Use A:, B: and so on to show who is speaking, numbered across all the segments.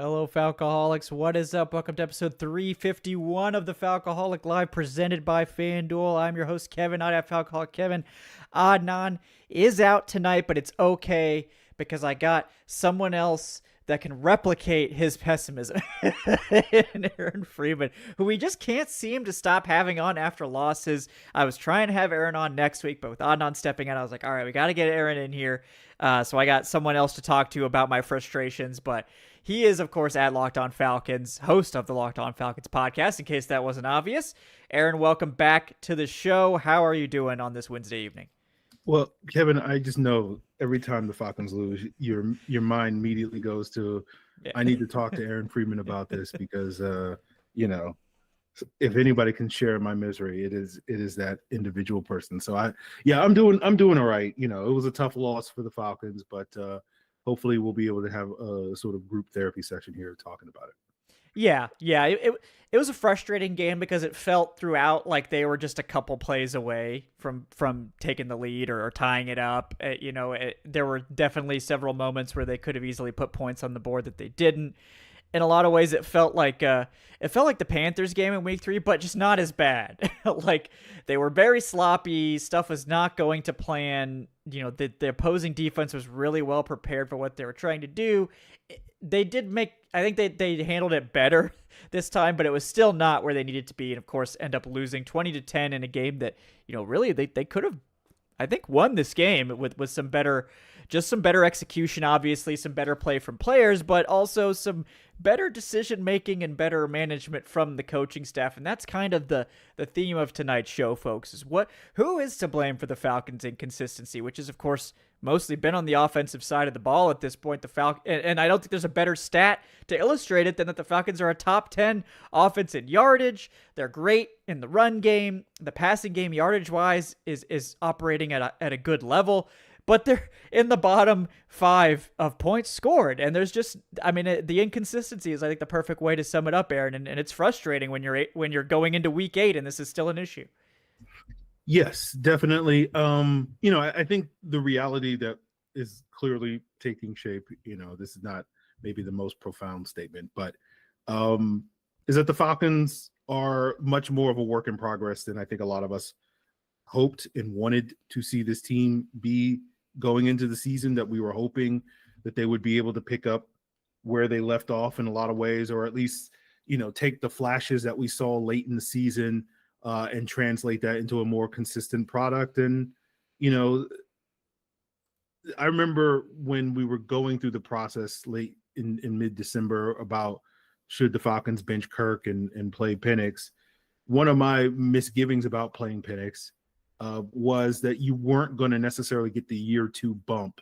A: Fellow Falcoholics, what is up? Welcome to episode 351 of the Falcoholic Live, presented by FanDuel. I'm your host, Kevin. I have Falcoholic Kevin. Adnan is out tonight, but it's okay because I got someone else that can replicate his pessimism. And Aaron Freeman, who we just can't seem to stop having on after losses. I was trying to have Aaron on next week, but with Adnan stepping in, I was like, all right, we got to get Aaron in here. So I got someone else to talk to about my frustrations, but he is, of course, at Locked On Falcons, host of the Locked On Falcons podcast, in case that wasn't obvious. Aaron, welcome back to the show. How are you doing on this Wednesday evening?
B: Well, Kevin, I just know every time the Falcons lose, your mind immediately goes to, I need to talk to Aaron Freeman about this because, if anybody can share my misery, it is that individual person. So I'm doing all right. You know, it was a tough loss for the Falcons, but hopefully we'll be able to have a sort of group therapy session here talking about it.
A: Yeah. It was a frustrating game because it felt throughout like they were just a couple plays away from taking the lead or tying it up. There were definitely several moments where they could have easily put points on the board that they didn't. In a lot of ways, it felt like the Panthers game in week 3, but just not as bad. Like, they were very sloppy. Stuff was not going to plan. You know, the opposing defense was really well prepared for what they were trying to do. They did I think they handled it better this time, but it was still not where they needed to be. And of course, end up losing 20-10 in a game that, really they could have, I think, won this game with some better execution, obviously, some better play from players, but also some better decision-making and better management from the coaching staff. And that's kind of the theme of tonight's show, folks, is who is to blame for the Falcons' inconsistency, which is, of course, mostly been on the offensive side of the ball at this point. And I don't think there's a better stat to illustrate it than that the Falcons are a top 10 offense in yardage. They're great in the run game. The passing game, yardage-wise, is operating at a good level. But they're in the bottom 5 of points scored. And there's just, the inconsistency is, I think, the perfect way to sum it up, Aaron. And it's frustrating when you're going into week 8 and this is still an issue.
B: Yes, definitely. I think the reality that is clearly taking shape, this is not maybe the most profound statement, but is that the Falcons are much more of a work in progress than I think a lot of us hoped and wanted to see this team be going into the season, that we were hoping that they would be able to pick up where they left off in a lot of ways, or at least, take the flashes that we saw late in the season and translate that into a more consistent product. And, I remember when we were going through the process late in mid-December about should the Falcons bench Kirk and play Penix, one of my misgivings about playing Penix was that you weren't going to necessarily get the year 2 bump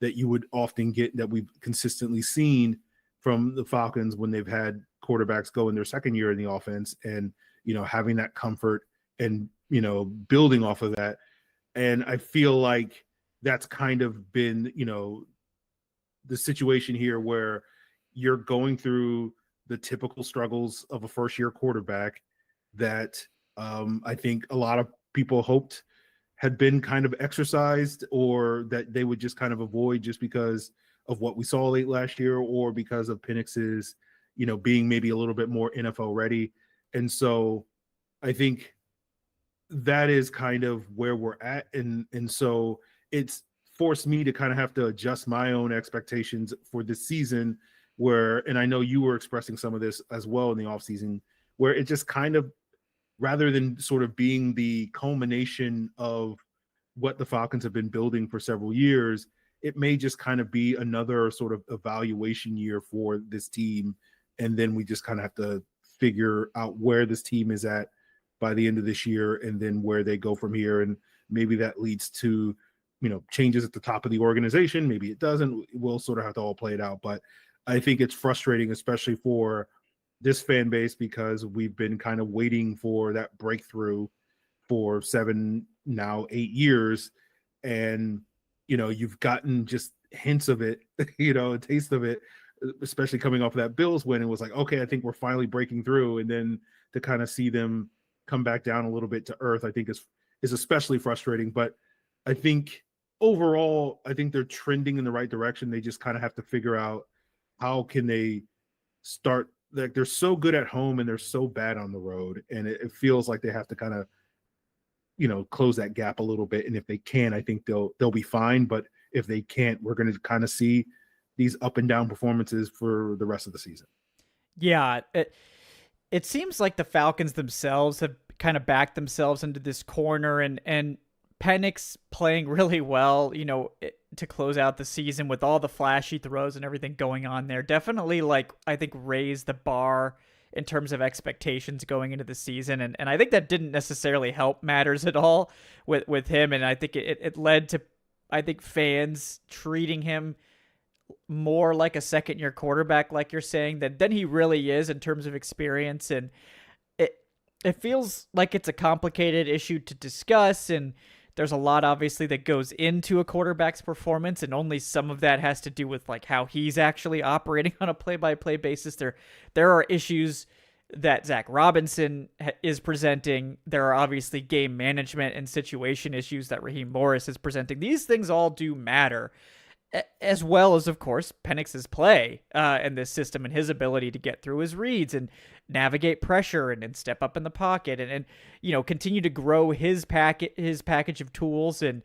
B: that you would often get, that we've consistently seen from the Falcons when they've had quarterbacks go in their second year in the offense, and, having that comfort and, building off of that. And I feel like that's kind of been, the situation here where you're going through the typical struggles of a first-year quarterback that I think a lot of people hoped had been kind of exercised, or that they would just kind of avoid just because of what we saw late last year, or because of Penix's, being maybe a little bit more NFL ready. And so I think that is kind of where we're at. And so it's forced me to kind of have to adjust my own expectations for this season, and I know you were expressing some of this as well in the offseason, where it just kind of, rather than sort of being the culmination of what the Falcons have been building for several years, it may just kind of be another sort of evaluation year for this team. And then we just kind of have to figure out where this team is at by the end of this year, and then where they go from here. And maybe that leads to, changes at the top of the organization. Maybe it doesn't. We'll sort of have to all play it out. But I think it's frustrating, especially for this fan base, because we've been kind of waiting for that breakthrough for 7, now 8 years. And, you've gotten just hints of it, a taste of it, especially coming off of that Bills win. It was like, okay, I think we're finally breaking through. And then to kind of see them come back down a little bit to earth, I think is especially frustrating. But I think overall, I think they're trending in the right direction. They just kind of have to figure out how can they start, like they're so good at home and they're so bad on the road, and it feels like they have to kind of, close that gap a little bit. And if they can, I think they'll be fine. But if they can't, we're going to kind of see these up and down performances for the rest of the season.
A: Yeah, it seems like the Falcons themselves have kind of backed themselves into this corner, and Penix playing really well, to close out the season with all the flashy throws and everything going on there. Definitely, like, I think raised the bar in terms of expectations going into the season. And I think that didn't necessarily help matters at all with him. And I think it led to, I think, fans treating him more like a second year quarterback, like you're saying, than he really is in terms of experience. And it feels like it's a complicated issue to discuss, and there's a lot obviously that goes into a quarterback's performance, and only some of that has to do with like how he's actually operating on a play-by-play basis. There are issues that Zac Robinson is presenting. There are obviously game management and situation issues that Raheem Morris is presenting. These things all do matter, as well as, of course, Penix's play in this system and his ability to get through his reads and navigate pressure and step up in the pocket and continue to grow his package of tools and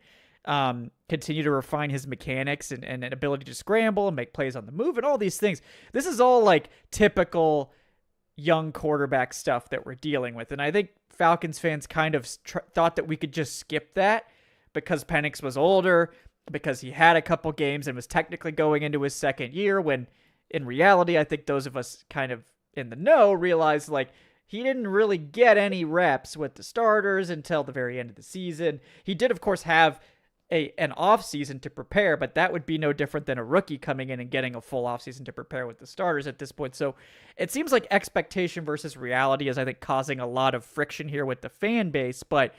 A: continue to refine his mechanics and ability to scramble and make plays on the move and all these things. This is all like typical young quarterback stuff that we're dealing with. And I think Falcons fans kind of thought that we could just skip that because Penix was older, because he had a couple games and was technically going into his second year, when in reality, I think those of us kind of in the know realized like he didn't really get any reps with the starters until the very end of the season. He did, of course, have an off season to prepare, but that would be no different than a rookie coming in and getting a full off season to prepare with the starters at this point. So it seems like expectation versus reality is, I think, causing a lot of friction here with the fan base. But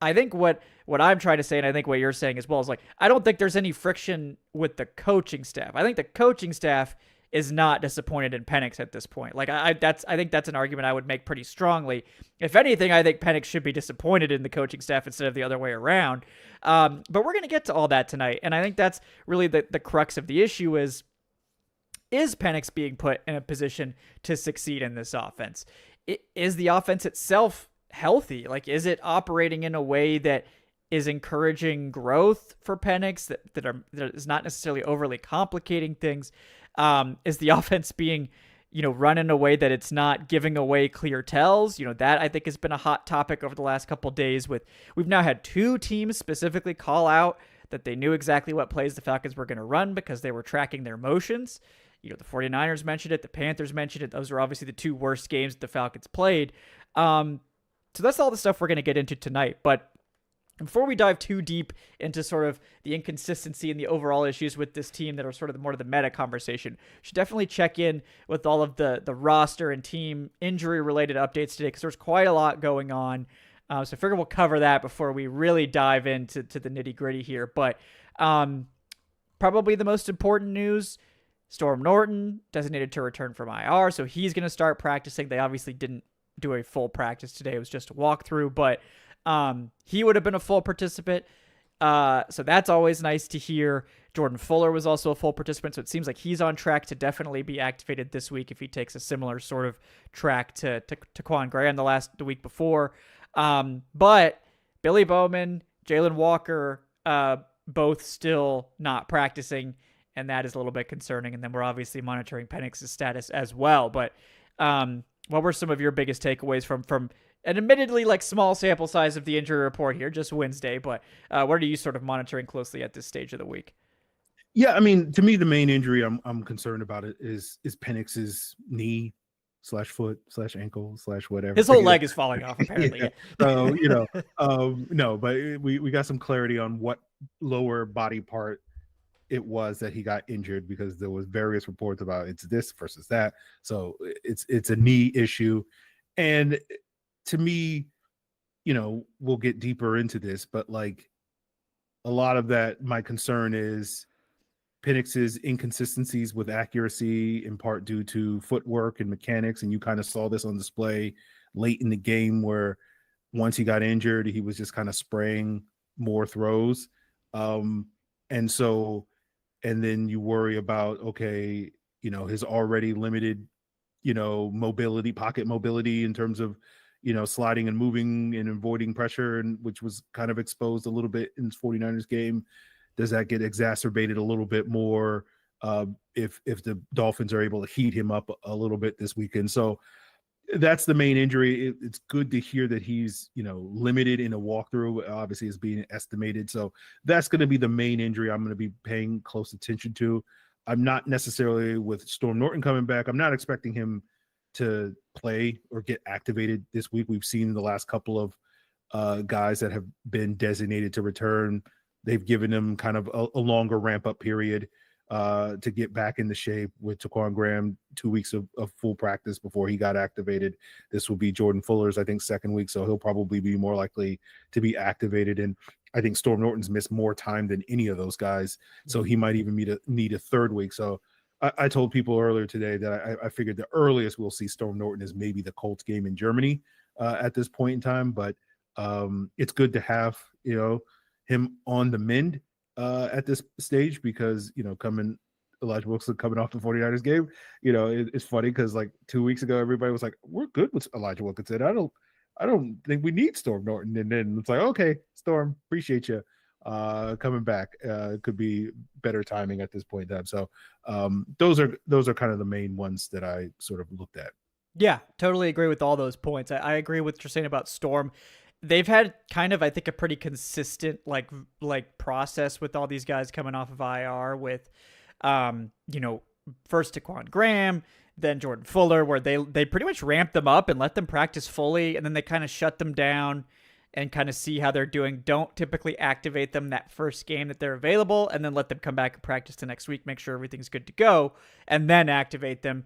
A: I think what I'm trying to say, and I think what you're saying as well, is like, I don't think there's any friction with the coaching staff. I think the coaching staff is not disappointed in Penix at this point. Like I think that's an argument I would make pretty strongly. If anything, I think Penix should be disappointed in the coaching staff instead of the other way around. But we're going to get to all that tonight. And I think that's really the crux of the issue is Penix being put in a position to succeed in this offense? Is the offense itself healthy? Like, is it operating in a way that is encouraging growth for Penix, that is not necessarily overly complicating things? Is the offense being, run in a way that it's not giving away clear tells? That I think has been a hot topic over the last couple of days. We've now had two teams specifically call out that they knew exactly what plays the Falcons were going to run because they were tracking their motions. The 49ers mentioned it. The Panthers mentioned it. Those are obviously the two worst games that the Falcons played. So that's all the stuff we're going to get into tonight. But before we dive too deep into sort of the inconsistency and the overall issues with this team that are sort of more of the meta conversation, you should definitely check in with all of the roster and team injury-related updates today, because there's quite a lot going on. So I figure we'll cover that before we really dive into the nitty-gritty here. But probably the most important news, Storm Norton designated to return from IR, so he's going to start practicing. They obviously didn't do a full practice today. It was just a walkthrough, but he would have been a full participant. So that's always nice to hear. Jordan Fuller was also a full participant, so it seems like he's on track to definitely be activated this week if he takes a similar sort of track to Quan Graham the week before. But Billy Bowman, Jalen Walker, both still not practicing, and that is a little bit concerning. And then we're obviously monitoring Penix's status as well. But what were some of your biggest takeaways from an admittedly like small sample size of the injury report here, just Wednesday, but what are you sort of monitoring closely at this stage of the week?
B: Yeah, I mean, to me, the main injury I'm concerned about it is Penix's knee /foot /ankle /whatever.
A: His whole leg is falling off, apparently.
B: Yeah. So, no, but we got some clarity on what lower body part it was that he got injured, because there was various reports about it's this versus that. So it's a knee issue. And to me, we'll get deeper into this, but like a lot of that, my concern is Penix's inconsistencies with accuracy, in part due to footwork and mechanics. And you kind of saw this on display late in the game, where once he got injured, he was just kind of spraying more throws. And then you worry about, okay, his already limited mobility, pocket mobility in terms of, sliding and moving and avoiding pressure, and which was kind of exposed a little bit in this 49ers game. Does that get exacerbated a little bit more if the Dolphins are able to heat him up a little bit this weekend? So that's the main injury. It's good to hear that he's, limited in a walkthrough, obviously is being estimated. So that's going to be the main injury I'm going to be paying close attention to. I'm not necessarily, with Storm Norton coming back, I'm not expecting him to play or get activated this week. We've seen the last couple of guys that have been designated to return. They've given them kind of a longer ramp up period to get back into shape. With Taquan Graham, 2 weeks of full practice before he got activated. This will be Jordan Fuller's, I think, second week, so he'll probably be more likely to be activated. And I think Storm Norton's missed more time than any of those guys, so he might even need a third week. So I told people earlier today that I figured the earliest we'll see Storm Norton is maybe the Colts game in Germany at this point in time. But it's good to have, him on the mend at this stage, because, Elijah Wilkinson coming off the 49ers game, it's funny because like 2 weeks ago, everybody was like, we're good with Elijah Wilkinson. I don't think we need Storm Norton. And then it's like, okay, Storm, appreciate you coming back. Could be better timing at this point in time. So those are kind of the main ones that I sort of looked at.
A: Yeah, totally agree with all those points. I agree with what you're saying about Storm. They've had kind of, I think, a pretty consistent like process with all these guys coming off of IR with, first Taquan Graham, then Jordan Fuller, where they pretty much ramped them up and let them practice fully, and then they kind of shut them down and kind of see how they're doing. Don't typically activate them that first game that they're available, and then let them come back and practice the next week, make sure everything's good to go, and then activate them.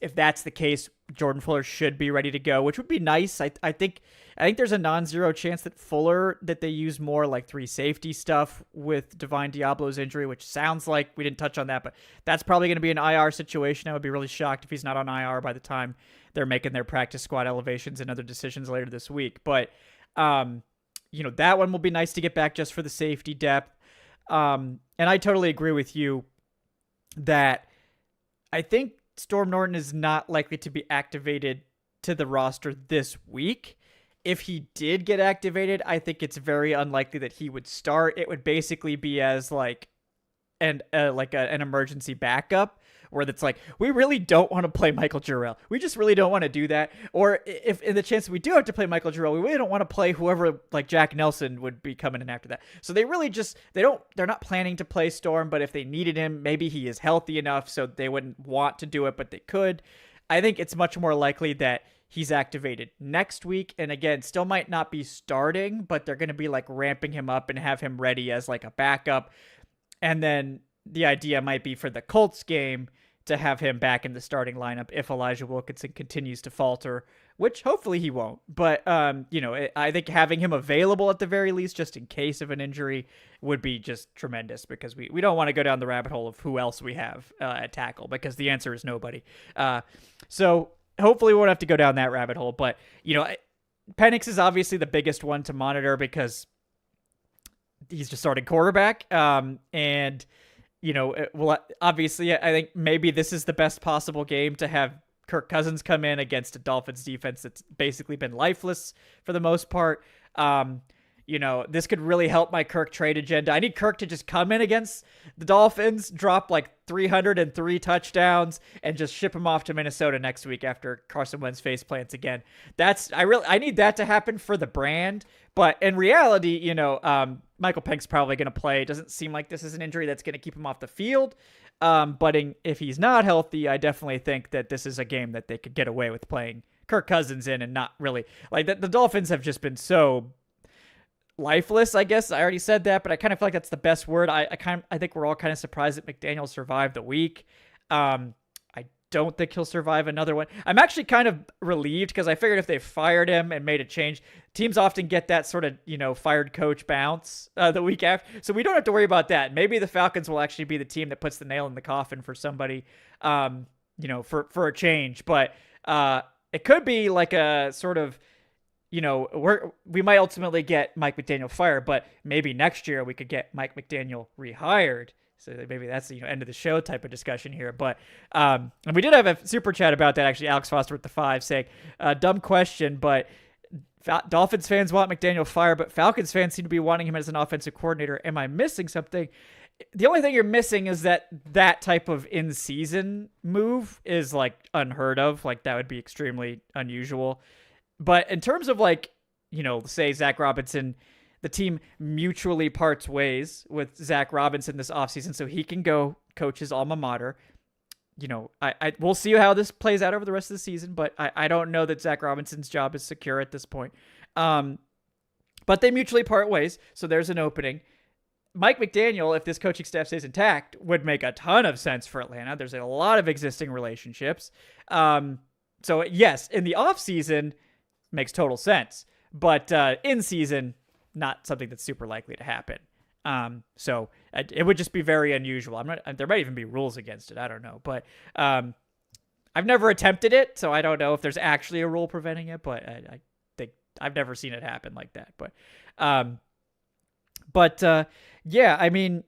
A: If that's the case, Jordan Fuller should be ready to go, which would be nice. I think there's a non-zero chance that they use more like 3 safety stuff with Divine Diablo's injury, which sounds like we didn't touch on that, but that's probably going to be an IR situation. I would be really shocked if he's not on IR by the time they're making their practice squad elevations and other decisions later this week. But, that one will be nice to get back just for the safety depth. And I totally agree with you that I think Storm Norton is not likely to be activated to the roster this week. If he did get activated, I think it's very unlikely that he would start. It would basically be as an emergency backup, where it's like, we really don't want to play Michael Jarrell. We just really don't want to do that. Or if in the chance that we do have to play Michael Jarrell, we really don't want to play whoever like Jack Nelson would be coming in after that. So they really they're not planning to play Storm, but if they needed him, maybe he is healthy enough so they wouldn't want to do it, but they could. I think it's much more likely that he's activated next week. And again, still might not be starting, but they're going to be like ramping him up and have him ready as like a backup. And then the idea might be for the Colts game to have him back in the starting lineup if Elijah Wilkinson continues to falter, which hopefully he won't. But, I think having him available at the very least, just in case of an injury, would be just tremendous, because we don't want to go down the rabbit hole of who else we have at tackle, because the answer is nobody. So hopefully we won't have to go down that rabbit hole. But, Penix is obviously the biggest one to monitor because he's just starting quarterback. Obviously, I think maybe this is the best possible game to have Kirk Cousins come in against a Dolphins defense that's basically been lifeless for the most part. This could really help my Kirk trade agenda. I need Kirk to just come in against the Dolphins, drop like 303 touchdowns, and just ship him off to Minnesota next week after Carson Wentz face plants again. I need that to happen for the brand. But in reality, Michael Penix probably going to play. It doesn't seem like this is an injury that's going to keep him off the field. But if he's not healthy, I definitely think that this is a game that they could get away with playing Kirk Cousins in and not really like that. The Dolphins have just been so lifeless, I guess. I already said that, but I kind of feel like that's the best word. I think we're all kind of surprised that McDaniel survived the week. I don't think he'll survive another one. I'm actually kind of relieved, because I figured if they fired him and made a change, teams often get that sort of, fired coach bounce the week after. So we don't have to worry about that. Maybe the Falcons will actually be the team that puts the nail in the coffin for somebody, for a change. But it could be like a sort of, we might ultimately get Mike McDaniel fired, but maybe next year we could get Mike McDaniel rehired So maybe that's the end of the show type of discussion here. But and we did have a super chat about that, actually. Alex Foster with the 5 saying, dumb question, but Dolphins fans want McDaniel fired, but Falcons fans seem to be wanting him as an offensive coordinator. Am I missing something? The only thing you're missing is that type of in-season move is like unheard of. Like that would be extremely unusual. But in terms of like, say Zac Robinson, the team mutually parts ways with Zac Robinson this offseason so he can go coach his alma mater. We'll see how this plays out over the rest of the season, but I don't know that Zac Robinson's job is secure at this point. But they mutually part ways, so there's an opening. Mike McDaniel, if this coaching staff stays intact, would make a ton of sense for Atlanta. There's a lot of existing relationships. So yes, in the offseason, makes total sense. But in season, not something that's super likely to happen. So it would just be very unusual. There might even be rules against it. I don't know. But I've never attempted it, so I don't know if there's actually a rule preventing it. But I think I've never seen it happen like that. But yeah, I mean,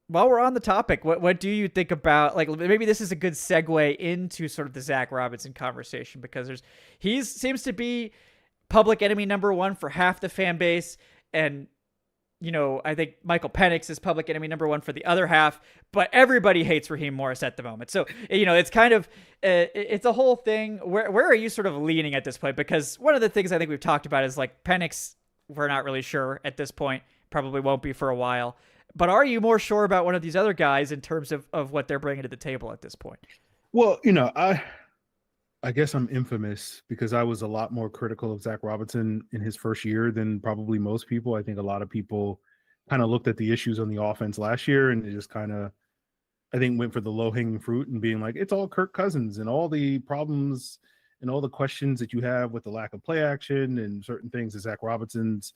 A: while we're on the topic, what do you think about, like, maybe this is a good segue into sort of the Zac Robinson conversation, because he seems to be public enemy number one for half the fan base, and I think Michael Penix is public enemy number one for the other half, but everybody hates Raheem Morris at the moment. So, it's kind of, it's a whole thing. Where are you sort of leaning at this point? Because one of the things I think we've talked about is like Penix, we're not really sure at this point, probably won't be for a while. But are you more sure about one of these other guys in terms of what they're bringing to the table at this point?
B: Well, I guess I'm infamous because I was a lot more critical of Zac Robinson in his first year than probably most people. I think a lot of people kind of looked at the issues on the offense last year and they just kind of, I think, went for the low-hanging fruit and being like, it's all Kirk Cousins and all the problems and all the questions that you have with the lack of play action and certain things that Zac Robinson's,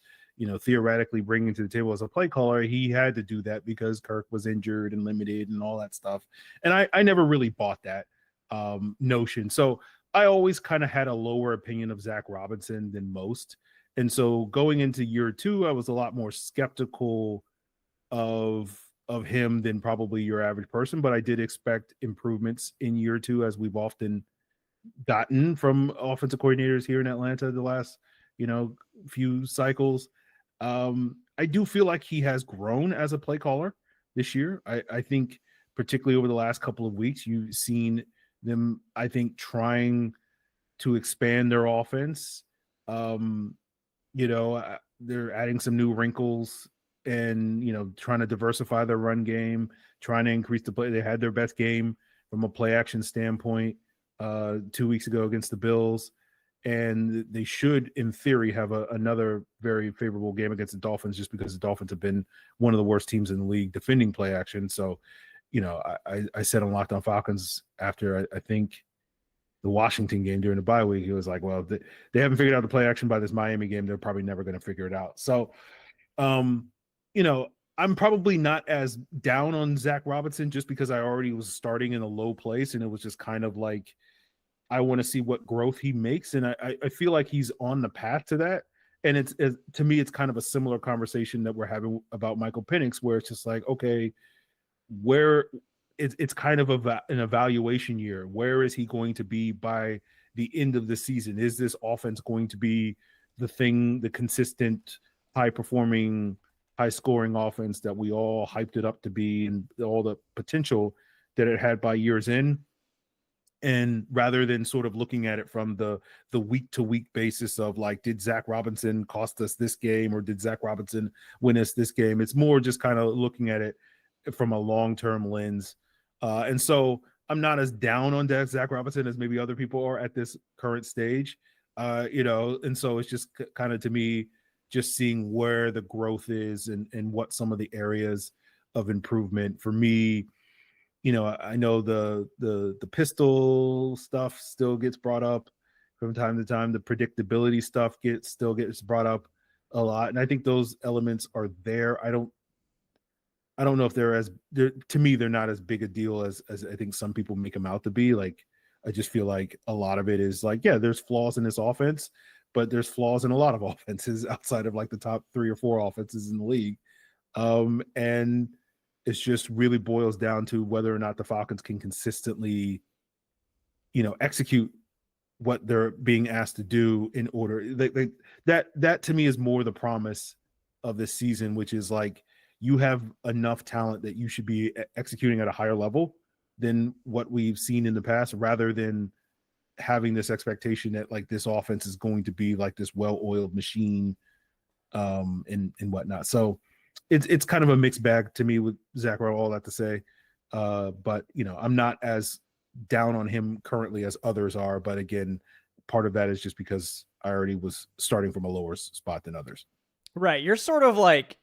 B: theoretically bringing to the table as a play caller. He had to do that because Kirk was injured and limited and all that stuff. And I never really bought that notion. So I always kind of had a lower opinion of Zac Robinson than most. And so going into year 2, I was a lot more skeptical of him than probably your average person, but I did expect improvements in year 2, as we've often gotten from offensive coordinators here in Atlanta the last, few cycles. I do feel like he has grown as a play caller this year. I think particularly over the last couple of weeks, you've seen them, I think, trying to expand their offense. They're adding some new wrinkles and, trying to diversify their run game, trying to increase the play. They had their best game from a play action standpoint 2 weeks ago against the Bills. And they should, in theory, have another very favorable game against the Dolphins, just because the Dolphins have been one of the worst teams in the league defending play action. So, I said on Locked On Falcons after I think the Washington game during the bye week, he was like, well, they haven't figured out the play action by this Miami game. They're probably never going to figure it out. So, I'm probably not as down on Zac Robinson just because I already was starting in a low place. And it was just kind of like, I want to see what growth he makes. And I feel like he's on the path to that. And to me, it's kind of a similar conversation that we're having about Michael Penix, where it's just like, okay, where it's kind of an evaluation year. Where is he going to be by the end of the season? Is this offense going to be the consistent, high-performing, high-scoring offense that we all hyped it up to be, and all the potential that it had by year's end? And rather than sort of looking at it from the week-to-week basis of like, did Zac Robinson cost us this game, or did Zac Robinson win us this game? It's more just kind of looking at it from a long-term lens. And so I'm not as down on Zac Robinson as maybe other people are at this current stage, and so it's just kind of, to me, just seeing where the growth is and what some of the areas of improvement for me. I know the pistol stuff still gets brought up from time to time. The predictability stuff still gets brought up a lot. And I think those elements are there. I don't know if to me, they're not as big a deal as I think some people make them out to be. Like, I just feel like a lot of it is like, yeah, there's flaws in this offense, but there's flaws in a lot of offenses outside of like the top 3 or 4 offenses in the league. And It just really boils down to whether or not the Falcons can consistently, execute what they're being asked to do in order. That to me is more the promise of this season, which is like you have enough talent that you should be executing at a higher level than what we've seen in the past, rather than having this expectation that like this offense is going to be like this well-oiled machine, and whatnot. So it's kind of a mixed bag to me with Zac, all that to say. But I'm not as down on him currently as others are. But again, part of that is just because I already was starting from a lower spot than others.
A: Right. You're sort of like,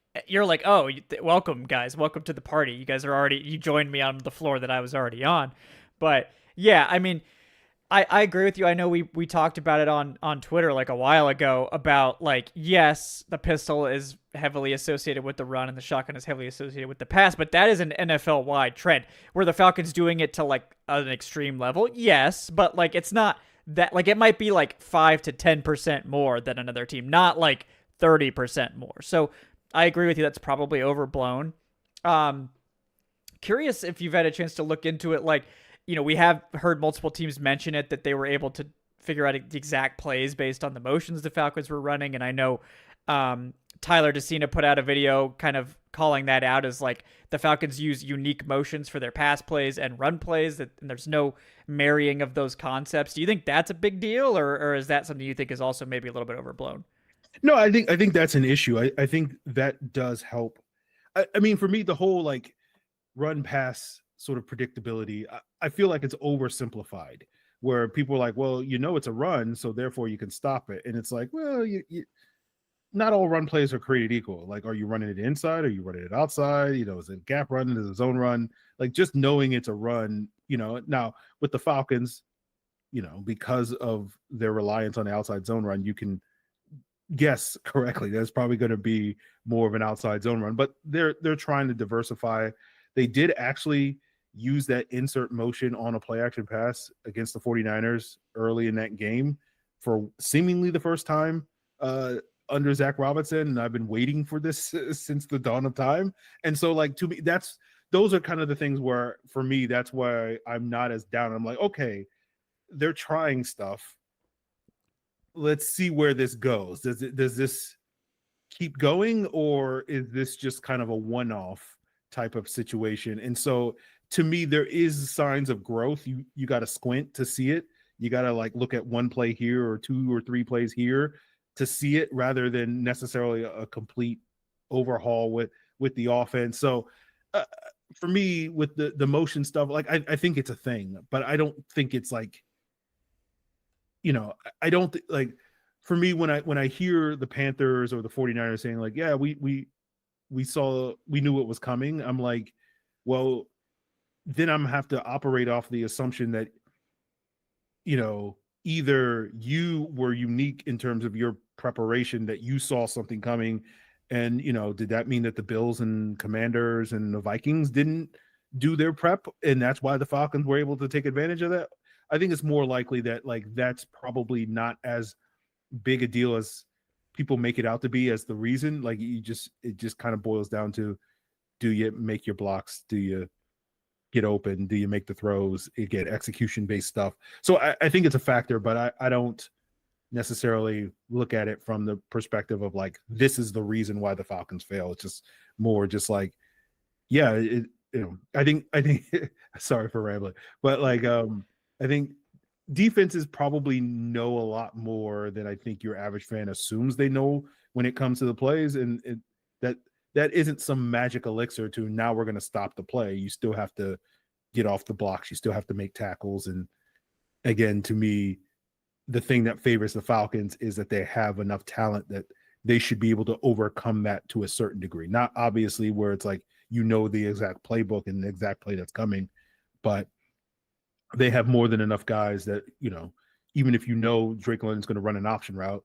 A: oh, welcome guys, welcome to the party. You guys you joined me on the floor that I was already on. But yeah, I mean, I agree with you. I know we talked about it on Twitter like a while ago about like, yes, the pistol is heavily associated with the run and the shotgun is heavily associated with the pass, but that is an NFL wide trend. Were the Falcons doing it to like an extreme level? Yes, but like it's not that, like it might be like 5 to 10% more than another team, not like 30% more. So I agree with you. That's probably overblown. Curious if you've had a chance to look into it. Like, we have heard multiple teams mention it, that they were able to figure out the exact plays based on the motions the Falcons were running. And I know Tyler DeCina put out a video kind of calling that out as like the Falcons use unique motions for their pass plays and run plays, and there's no marrying of those concepts. Do you think that's a big deal, or is that something you think is also maybe a little bit overblown?
B: No, I think that's an issue. I think that does help. I mean, for me, the whole like run pass sort of predictability, I feel like it's oversimplified, where people are like, well, it's a run, so therefore you can stop it. And it's like, well, you not all run plays are created equal. Like, are you running it inside? Are you running it outside? Is it gap run? Is it zone run? Like, just knowing it's a run, now with the Falcons, because of their reliance on the outside zone run, you can guess correctly. That's probably going to be more of an outside zone run, but they're trying to diversify. They did actually use that insert motion on a play action pass against the 49ers early in that game for seemingly the first time under Zac Robinson. And I've been waiting for this since the dawn of time. And so like, to me, those are kind of the things where, for me, that's why I'm not as down. I'm like, okay, they're trying stuff. Let's see where this goes. Does this keep going, or is this just kind of a one-off type of situation? And so to me, there is signs of growth. You got to squint to see it. You got to like look at one play here or 2 or 3 plays here to see it, rather than necessarily a complete overhaul with the offense. So for me, with the motion stuff, like I think it's a thing, but I don't think it's like, I don't like, for me, when I hear the Panthers or the 49ers saying like, yeah, we knew it was coming, I'm like, well, then I'm have to operate off the assumption that, either you were unique in terms of your preparation, that you saw something coming, and, did that mean that the Bills and Commanders and the Vikings didn't do their prep, and that's why the Falcons were able to take advantage of that? I think it's more likely that like that's probably not as big a deal as people make it out to be as the reason. Like it just kind of boils down to, do you make your blocks? Do you get open? Do you make the throws? You get execution based stuff. So I think it's a factor, but I don't necessarily look at it from the perspective of like, this is the reason why the Falcons fail. It's just more just like, yeah, I think sorry for rambling, but like, I think defenses probably know a lot more than I think your average fan assumes they know when it comes to the plays, and that isn't some magic elixir to, now we're going to stop the play. You still have to get off the blocks. You still have to make tackles. And again, to me, the thing that favors the Falcons is that they have enough talent that they should be able to overcome that to a certain degree. Not obviously where it's like, the exact playbook and the exact play that's coming, but they have more than enough guys that, even if Drake London's going to run an option route,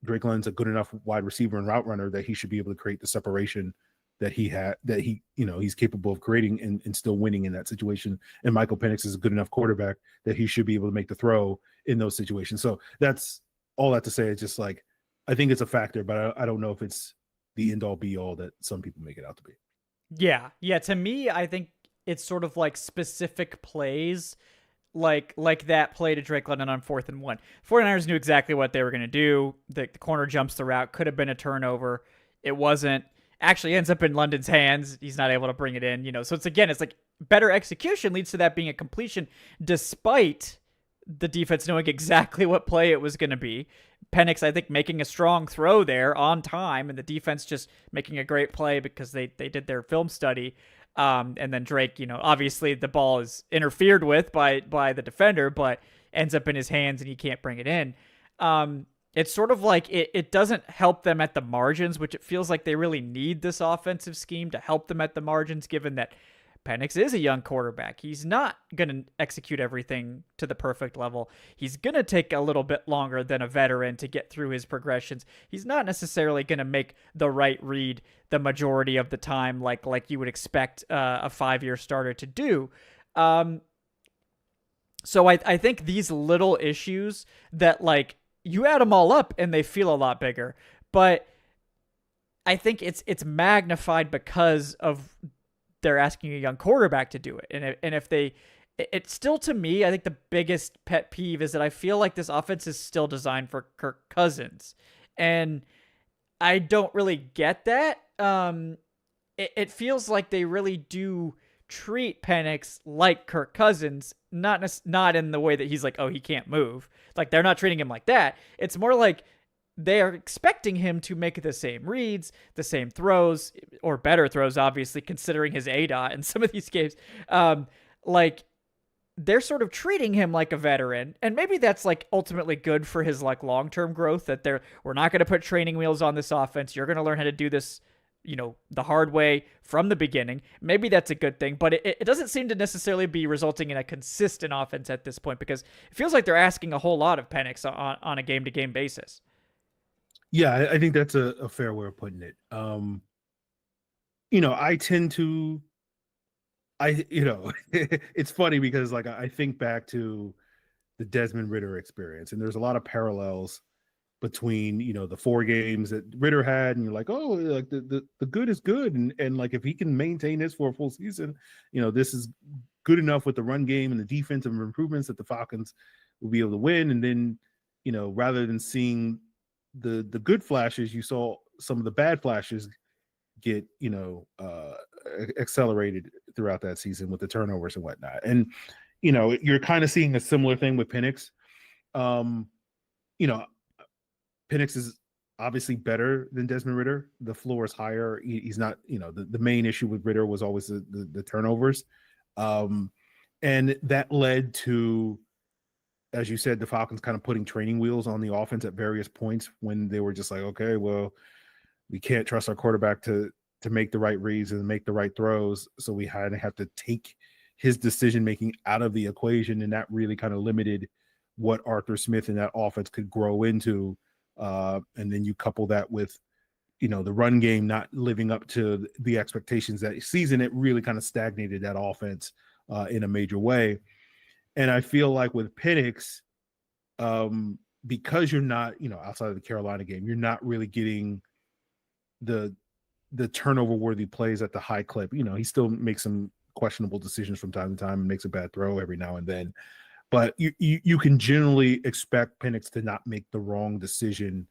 B: Drake London's a good enough wide receiver and route runner that he should be able to create the separation that he's capable of creating and still winning in that situation. And Michael Penix is a good enough quarterback that he should be able to make the throw in those situations. So that's all that to say. It's just like, I think it's a factor, but I don't know if it's the end all be all that some people make it out to be.
A: Yeah. To me, I think it's sort of like specific plays, like that play to Drake London on 4th and 1. 49ers knew exactly what they were going to do. The corner jumps the route, could have been a turnover. It wasn't. Actually ends up in London's hands. He's not able to bring it in, So it's like better execution leads to that being a completion, despite the defense knowing exactly what play it was going to be. Penix, I think, making a strong throw there on time, and the defense just making a great play because they did their film study. And then Drake, obviously the ball is interfered with by the defender, but ends up in his hands and he can't bring it in. It's sort of like it doesn't help them at the margins, which it feels like they really need this offensive scheme to help them at the margins, given that Penix is a young quarterback. He's not going to execute everything to the perfect level. He's going to take a little bit longer than a veteran to get through his progressions. He's not necessarily going to make the right read the majority of the time like you would expect a 5-year starter to do. So I think these little issues that, like, you add them all up and they feel a lot bigger. But I think it's magnified because of they're asking a young quarterback to do it. And if they, it's still, to me, I think the biggest pet peeve is that I feel like this offense is still designed for Kirk Cousins. And I don't really get that. It feels like they really do treat Penix like Kirk Cousins, not in the way that he's like, oh, he can't move. Like, they're not treating him like that. It's more like they are expecting him to make the same reads, the same throws, or better throws, obviously, considering his ADOT in some of these games. Like, they're sort of treating him like a veteran, and maybe that's like ultimately good for his like long-term growth, that we're not going to put training wheels on this offense. You're going to learn how to do this, the hard way from the beginning. Maybe that's a good thing, but it doesn't seem to necessarily be resulting in a consistent offense at this point, because it feels like they're asking a whole lot of Penix on a game-to-game basis.
B: Yeah, I think that's a fair way of putting it. I tend to, it's funny because like I think back to the Desmond Ridder experience, and there's a lot of parallels between the 4 games that Ridder had, and you're like, oh, like the good is good, and like if he can maintain this for a full season, this is good enough with the run game and the defensive improvements that the Falcons will be able to win. And then rather than seeing the good flashes, you saw some of the bad flashes get accelerated throughout that season with the turnovers and whatnot. And you're kind of seeing a similar thing with Penix. Penix is obviously better than Desmond Ridder. The floor is higher. He's not, the main issue with Ridder was always the turnovers. And that led to, as you said, the Falcons kind of putting training wheels on the offense at various points when they were just like, okay, well, we can't trust our quarterback to make the right reads and make the right throws. So we had to have to take his decision-making out of the equation. And that really kind of limited what Arthur Smith and that offense could grow into. And then you couple that with, the run game not living up to the expectations that season, it really kind of stagnated that offense in a major way. And I feel like with Penix, because you're not, outside of the Carolina game, you're not really getting the turnover-worthy plays at the high clip. He still makes some questionable decisions from time to time and makes a bad throw every now and then. But you can generally expect Penix to not make the wrong decision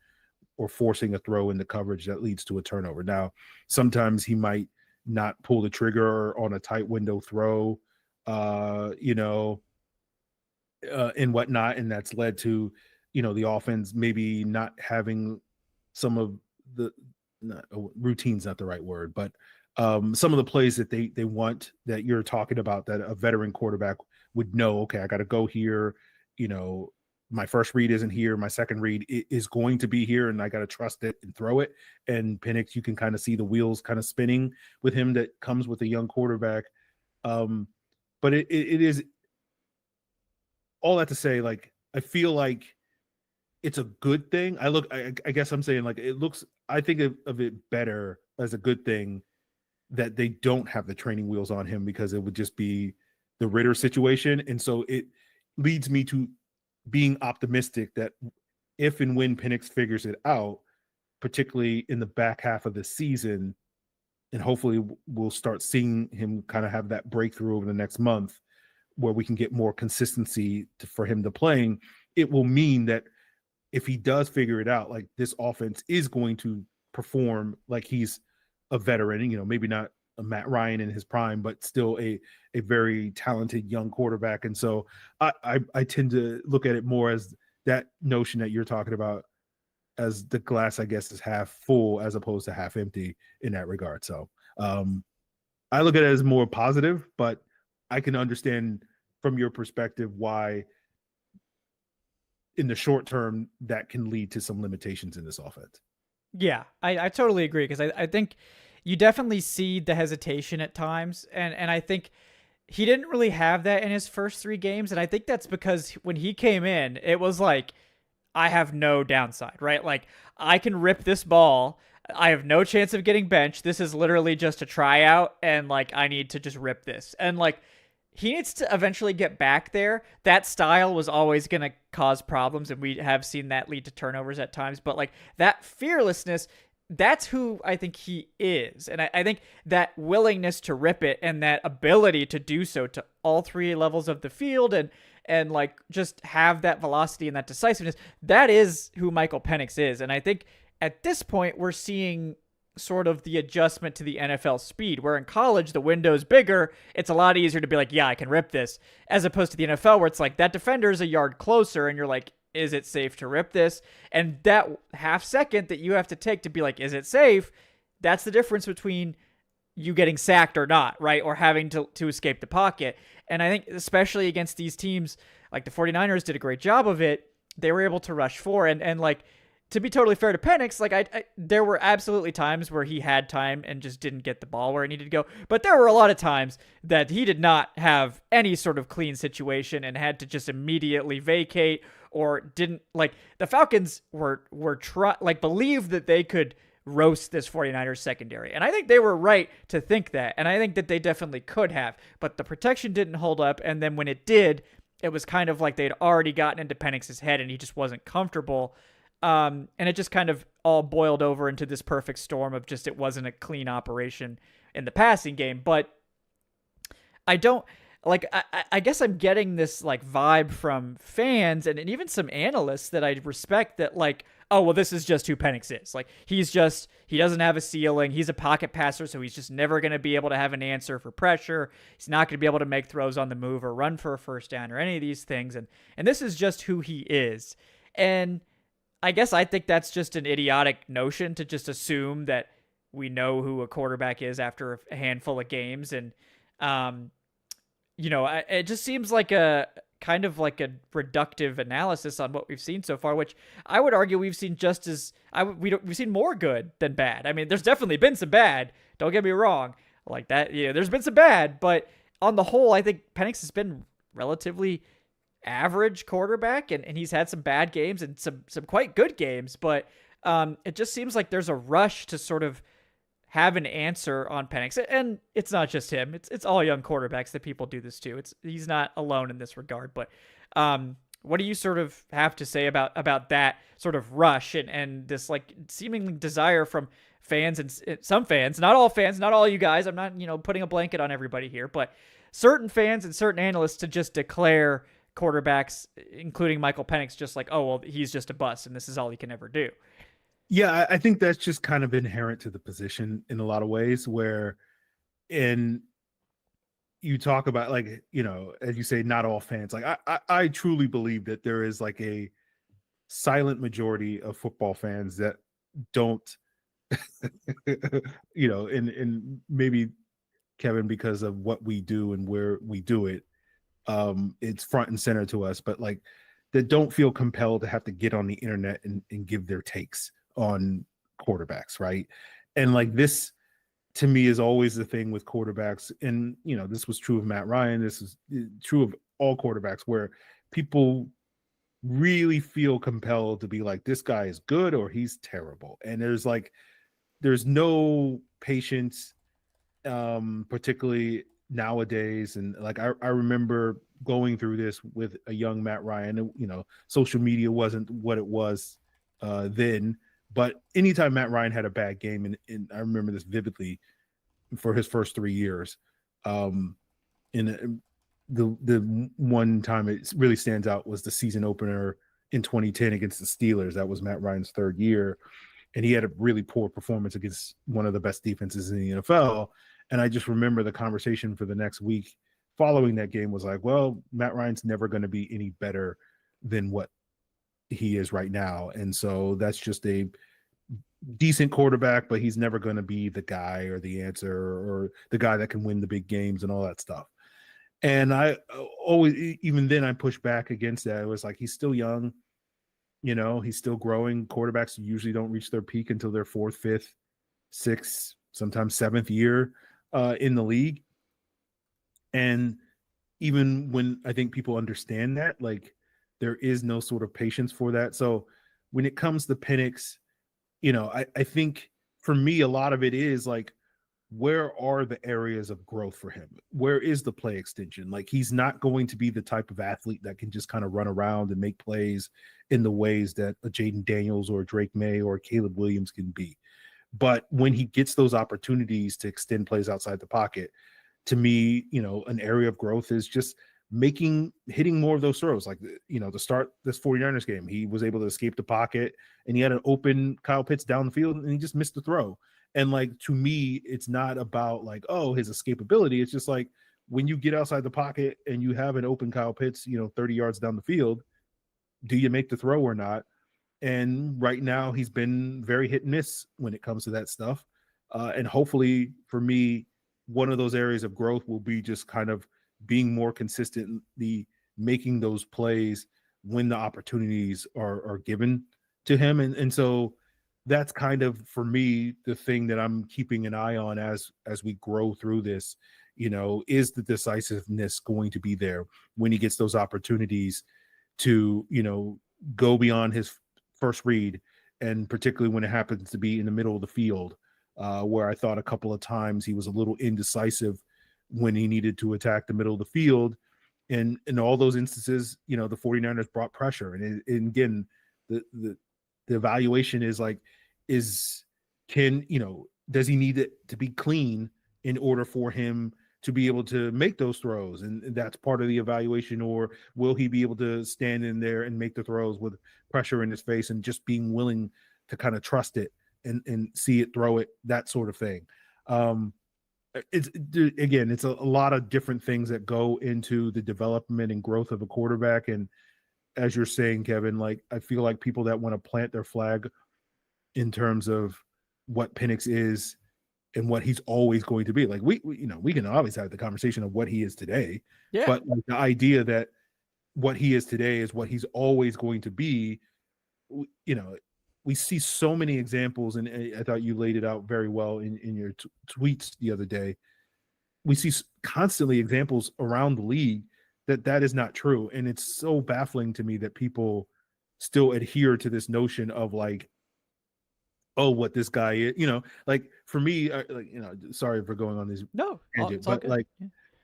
B: or forcing a throw in the coverage that leads to a turnover. Now, sometimes he might not pull the trigger on a tight window throw, and whatnot, and that's led to the offense maybe not having some of the routine's not the right word, but some of the plays that they want, that you're talking about, that a veteran quarterback would know, okay, I got to go here, my first read isn't here, my second read is going to be here, and I got to trust it and throw it. And Penix, you can kind of see the wheels kind of spinning with him that comes with a young quarterback. But it is all that to say, like, I feel like it's a good thing. I guess I'm saying, like, I think of it better as a good thing that they don't have the training wheels on him, because it would just be the Ridder situation. And so it leads me to being optimistic that if and when Penix figures it out, particularly in the back half of the season, and hopefully we'll start seeing him kind of have that breakthrough over the next month where we can get more consistency for him to playing. It will mean that if he does figure it out, like this offense is going to perform like he's a veteran, maybe not a Matt Ryan in his prime, but still a very talented young quarterback. And so I tend to look at it more as that notion that you're talking about, as the glass, I guess, is half full as opposed to half empty in that regard. So I look at it as more positive, but I can understand from your perspective why in the short term that can lead to some limitations in this offense.
A: Yeah, I totally agree, because I think you definitely see the hesitation at times, and I think he didn't really have that in his first 3 games, and I think that's because when he came in, it was like, I have no downside, right? Like, I can rip this ball. I have no chance of getting benched. This is literally just a tryout, and like, I need to just rip this. And like, he needs to eventually get back there. That style was always going to cause problems, and we have seen that lead to turnovers at times. But like, that fearlessness, that's who I think he is. And I think that willingness to rip it and that ability to do so to all 3 levels of the field, and like just have that velocity and that decisiveness, that is who Michael Penix is. And I think at this point we're seeing sort of the adjustment to the NFL speed, where in college the window's bigger, it's a lot easier to be like, yeah, I can rip this, as opposed to the NFL where it's like that defender is a yard closer and you're like, is it safe to rip this? And that half second that you have to take to be like, is it safe? That's the difference between you getting sacked or not, right? Or having to escape the pocket. And I think especially against these teams, like the 49ers did a great job of it. They were able to rush 4, and like, to be totally fair to Penix, like there were absolutely times where he had time and just didn't get the ball where he needed to go. But there were a lot of times that he did not have any sort of clean situation and had to just immediately vacate, or didn't, like, the Falcons were believed that they could roast this 49ers secondary. And I think they were right to think that. And I think that they definitely could have, but the protection didn't hold up. And then when it did, it was kind of like they'd already gotten into Penix's head and he just wasn't comfortable. And it just kind of all boiled over into this perfect storm of just, it wasn't a clean operation in the passing game. But I don't, like, I guess I'm getting this like vibe from fans and even some analysts that I respect, that like, oh, well, this is just who Penix is. Like, he doesn't have a ceiling. He's a pocket passer, so he's just never going to be able to have an answer for pressure. He's not going to be able to make throws on the move or run for a first down or any of these things. And this is just who he is. And I guess I think that's just an idiotic notion to just assume that we know who a quarterback is after a handful of games. And, it just seems like a kind of like a reductive analysis on what we've seen so far, which I would argue we've seen we've seen more good than bad. I mean, there's definitely been some bad. Don't get me wrong. Like that, there's been some bad, but on the whole, I think Penix has been relatively average quarterback, and he's had some bad games and some quite good games, but it just seems like there's a rush to sort of have an answer on Penix. And it's not just him. It's all young quarterbacks that people do this to. He's not alone in this regard. But what do you sort of have to say about that sort of rush and this like seemingly desire from fans, and some fans, not all you guys. I'm not, putting a blanket on everybody here, but certain fans and certain analysts to just declare quarterbacks, including Michael Penix, just like, oh, well, he's just a bust and this is all he can ever do.
B: Yeah, I think that's just kind of inherent to the position in a lot of ways, where you talk about, like, as you say, not all fans. Like, I truly believe that there is like a silent majority of football fans that don't, and maybe, Kevin, because of what we do and where we do it, it's front and center to us, but like, that don't feel compelled to have to get on the internet and give their takes on quarterbacks, right? And like, this to me is always the thing with quarterbacks, and this was true of Matt Ryan, this is true of all quarterbacks, where people really feel compelled to be like, this guy is good or he's terrible, and there's no patience, particularly nowadays. And like, I remember going through this with a young Matt Ryan. Social media wasn't what it was then, but anytime Matt Ryan had a bad game, and I remember this vividly, for his first 3 years. In the one time it really stands out was the season opener in 2010 against the Steelers. That was Matt Ryan's 3rd year, and he had a really poor performance against one of the best defenses in the NFL. And I just remember the conversation for the next week following that game was like, well, Matt Ryan's never going to be any better than what he is right now. And so that's just a decent quarterback, but he's never going to be the guy or the answer or the guy that can win the big games and all that stuff. And I always, even then I pushed back against that. It was like, he's still young, he's still growing. Quarterbacks usually don't reach their peak until their 4th, 5th, 6th, sometimes 7th year in the league. And even when I think people understand that, like, there is no sort of patience for that. So when it comes to Penix, I think for me, a lot of it is like, where are the areas of growth for him? Where is the play extension? Like, he's not going to be the type of athlete that can just kind of run around and make plays in the ways that a Jaden Daniels or Drake May or Caleb Williams can be. But when he gets those opportunities to extend plays outside the pocket, to me, an area of growth is just hitting more of those throws. Like, to start this 49ers game, he was able to escape the pocket and he had an open Kyle Pitts down the field and he just missed the throw. And like, to me, it's not about like, oh, his escapability. It's just like, when you get outside the pocket and you have an open Kyle Pitts, 30 yards down the field, do you make the throw or not? And right now he's been very hit and miss when it comes to that stuff. And hopefully for me, one of those areas of growth will be just kind of being more consistently making those plays when the opportunities are given to him. And so that's kind of, for me, the thing that I'm keeping an eye on as we grow through this. Is the decisiveness going to be there when he gets those opportunities to, go beyond his first read, and particularly when it happens to be in the middle of the field, where I thought a couple of times he was a little indecisive when he needed to attack the middle of the field. And in all those instances, the 49ers brought pressure. And again, the evaluation is like, does he need it to be clean in order for him to be able to make those throws? And that's part of the evaluation. Or will he be able to stand in there and make the throws with pressure in his face and just being willing to kind of trust it and see it, throw it, that sort of thing. It's a lot of different things that go into the development and growth of a quarterback. And as you're saying, Kevin, like, I feel like people that want to plant their flag in terms of what Penix is and what he's always going to be. Like, we can always have the conversation of what he is today, but like, the idea that what he is today is what he's always going to be, we see so many examples, and I thought you laid it out very well in your tweets the other day. We see constantly examples around the league that is not true. And it's so baffling to me that people still adhere to this notion of like, oh, what this guy is, like, for me, sorry for going on this tangent, but like,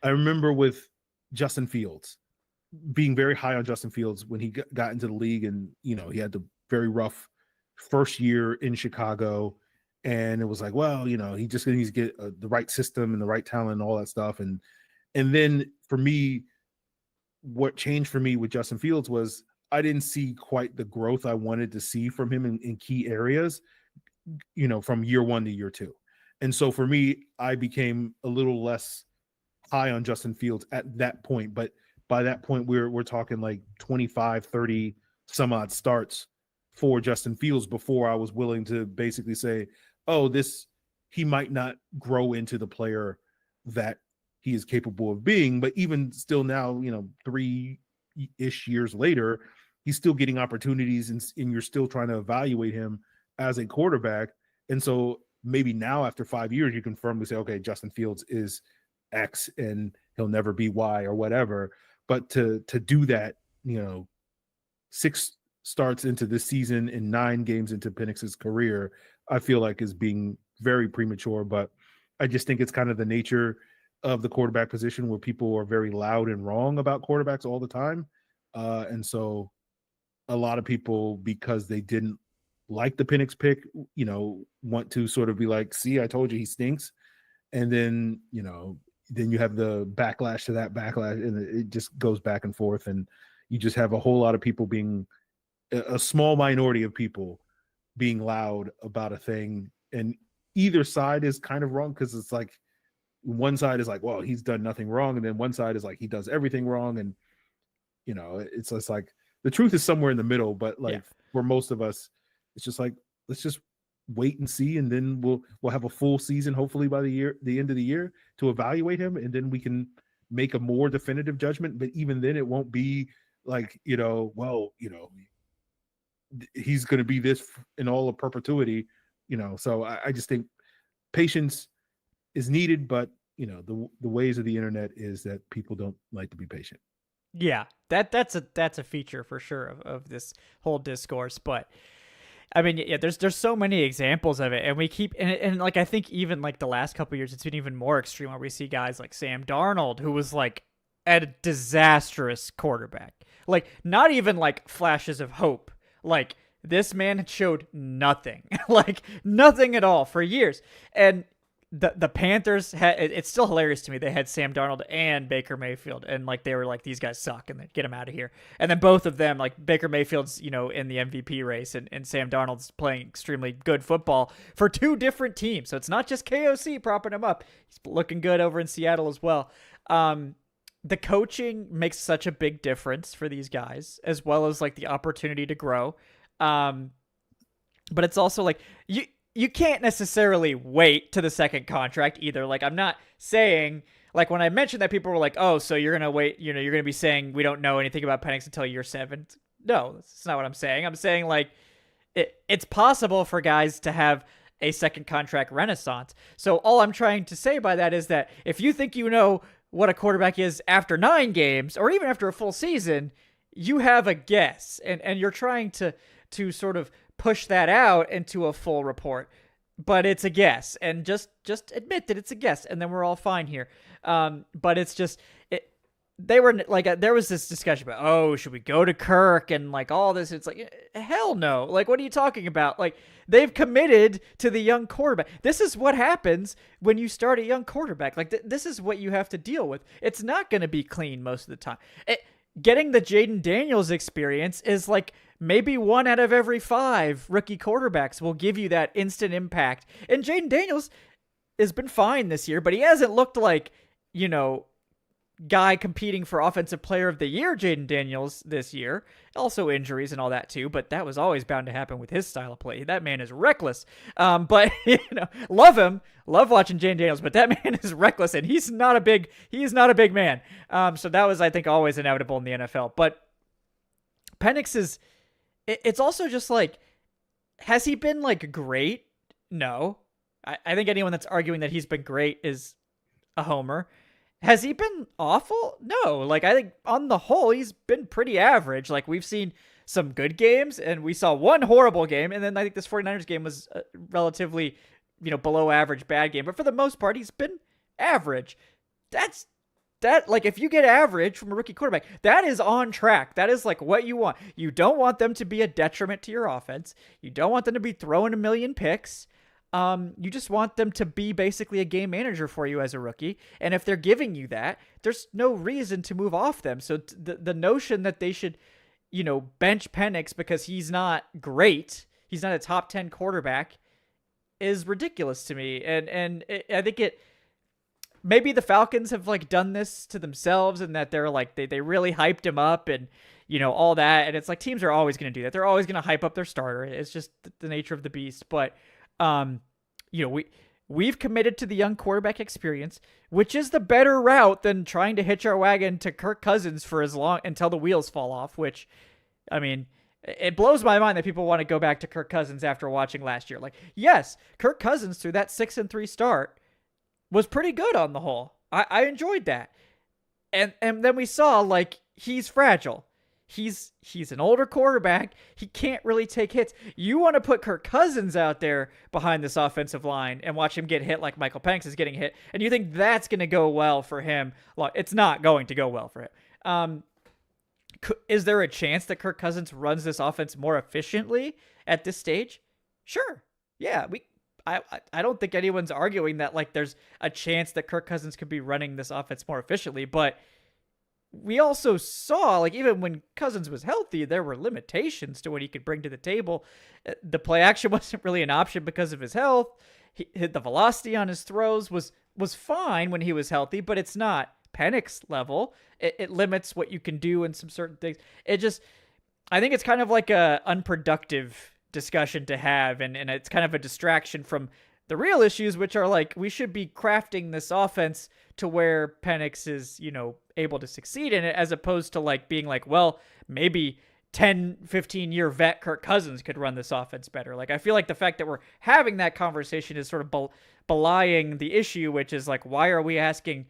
B: I remember with Justin Fields, being very high on Justin Fields when he got into the league, and, he had the very rough first year in Chicago. And it was like, well, he just needs to get the right system and the right talent and all that stuff. And then for me, what changed for me with Justin Fields was I didn't see quite the growth I wanted to see from him in key areas, from year 1 to year 2. And so for me, I became a little less high on Justin Fields at that point. But by that point, we're talking like 25, 30 some odd starts for Justin Fields before I was willing to basically say, oh, he might not grow into the player that he is capable of being. But even still now, 3-ish years later, he's still getting opportunities, and you're still trying to evaluate him as a quarterback. And so maybe now after 5 years, you can firmly say, okay, Justin Fields is X and he'll never be Y or whatever. But to do that, 6 starts into this season and 9 games into Penix's career, I feel like is being very premature. But I just think it's kind of the nature of the quarterback position where people are very loud and wrong about quarterbacks all the time. And so a lot of people, because they didn't like the Penix pick, want to sort of be like, see, I told you he stinks. and then then you have the backlash to that backlash, and it just goes back and forth, and you just have a whole lot of people being a small minority of people being loud about a thing, and either side is kind of wrong, because it's like one side is like, well, he's done nothing wrong, and then one side is like, he does everything wrong, and it's just like the truth is somewhere in the middle. But like for most of us, it's just like, let's just wait and see, and then we'll have a full season hopefully by the end of the year to evaluate him, and then we can make a more definitive judgment. But even then, it won't be like he's going to be this in all of perpetuity. So I just think patience is needed, but the ways of the internet is that people don't like to be patient.
A: Yeah, that's a feature for sure of this whole discourse. But I mean, yeah, there's so many examples of it, and we keep and like I think even like the last couple of years, it's been even more extreme, where we see guys like Sam Darnold, who was like a disastrous quarterback, like not even like flashes of hope. Like this man showed nothing, like nothing at all for years, and the Panthers had, it's still hilarious to me, they had Sam Darnold and Baker Mayfield, and like they were like, these guys suck, and then get him out of here. And then both of them, like Baker Mayfield's in the MVP race, and Sam Darnold's playing extremely good football for two different teams. So it's not just KOC propping him up, he's looking good over in Seattle as well. The coaching makes such a big difference for these guys, as well as like the opportunity to grow. But it's also like you can't necessarily wait to the second contract either. Like, I'm not saying, like, when I mentioned that, people were like, oh, so you're going to wait, you're going to be saying we don't know anything about Penix until year 7. No, that's not what I'm saying. I'm saying, like, it's possible for guys to have a second contract renaissance. So all I'm trying to say by that is that if you think you know what a quarterback is after 9 games, or even after a full season, you have a guess, and you're trying to sort of push that out into a full report, but it's a guess, and just admit that it's a guess, and then we're all fine here. But it's just, they were like, there was this discussion about, oh, should we go to Kirk and like all this? It's like, hell no. Like, what are you talking about? Like, they've committed to the young quarterback. This is what happens when you start a young quarterback. Like, this is what you have to deal with. It's not going to be clean most of the time. Getting the Jaden Daniels experience is like maybe 1 out of every 5 rookie quarterbacks will give you that instant impact. And Jaden Daniels has been fine this year, but he hasn't looked like, guy competing for Offensive Player of the Year Jaden Daniels this year. Also injuries and all that too, but that was always bound to happen with his style of play. That man is reckless. But love him, love watching Jaden Daniels, but that man is reckless, and he's not a big man. So that was, I think, always inevitable in the NFL. But Penix is, it's also just like, has he been like great? No. I think anyone that's arguing that he's been great is a homer. Has he been awful? No. Like, I think on the whole, he's been pretty average. Like, we've seen some good games, and we saw one horrible game, and then I think this 49ers game was a relatively, below average bad game. But for the most part, he's been average. Like, if you get average from a rookie quarterback, that is on track. That is like what you want. You don't want them to be a detriment to your offense. You don't want them to be throwing a million picks. You just want them to be basically a game manager for you as a rookie. And if they're giving you that, there's no reason to move off them. So the notion that they should, bench Penix because he's not great, he's not a top 10 quarterback, is ridiculous to me. And I think maybe the Falcons have like done this to themselves, and that they're like, they really hyped him up and, all that. And it's like, teams are always going to do that. They're always going to hype up their starter. It's just the nature of the beast. But, we've committed to the young quarterback experience, which is the better route than trying to hitch our wagon to Kirk Cousins for as long until the wheels fall off, which, I mean, it blows my mind that people want to go back to Kirk Cousins after watching last year. Like, yes, Kirk Cousins through that 6-3 start was pretty good on the whole. I enjoyed that. And then we saw, like, he's fragile. He's an older quarterback. He can't really take hits. You want to put Kirk Cousins out there behind this offensive line and watch him get hit like Michael Penix is getting hit, and you think that's going to go well for him. Look, it's not going to go well for him. Is there a chance that Kirk Cousins runs this offense more efficiently at this stage? Sure. Yeah, I don't think anyone's arguing that like there's a chance that Kirk Cousins could be running this offense more efficiently, but we also saw, like, even when Cousins was healthy, there were limitations to what he could bring to the table. The play action wasn't really an option because of his health. He hit the velocity on his throws was fine when he was healthy, but it's not Penix level. It limits what you can do in some certain things. I think it's kind of like a unproductive discussion to have, and it's kind of a distraction from the real issues, which are like, we should be crafting this offense to where Penix is, able to succeed in it, as opposed to like being like, well, maybe 10, 15-year vet Kirk Cousins could run this offense better. Like, I feel like the fact that we're having that conversation is sort of belying the issue, which is like, why are we asking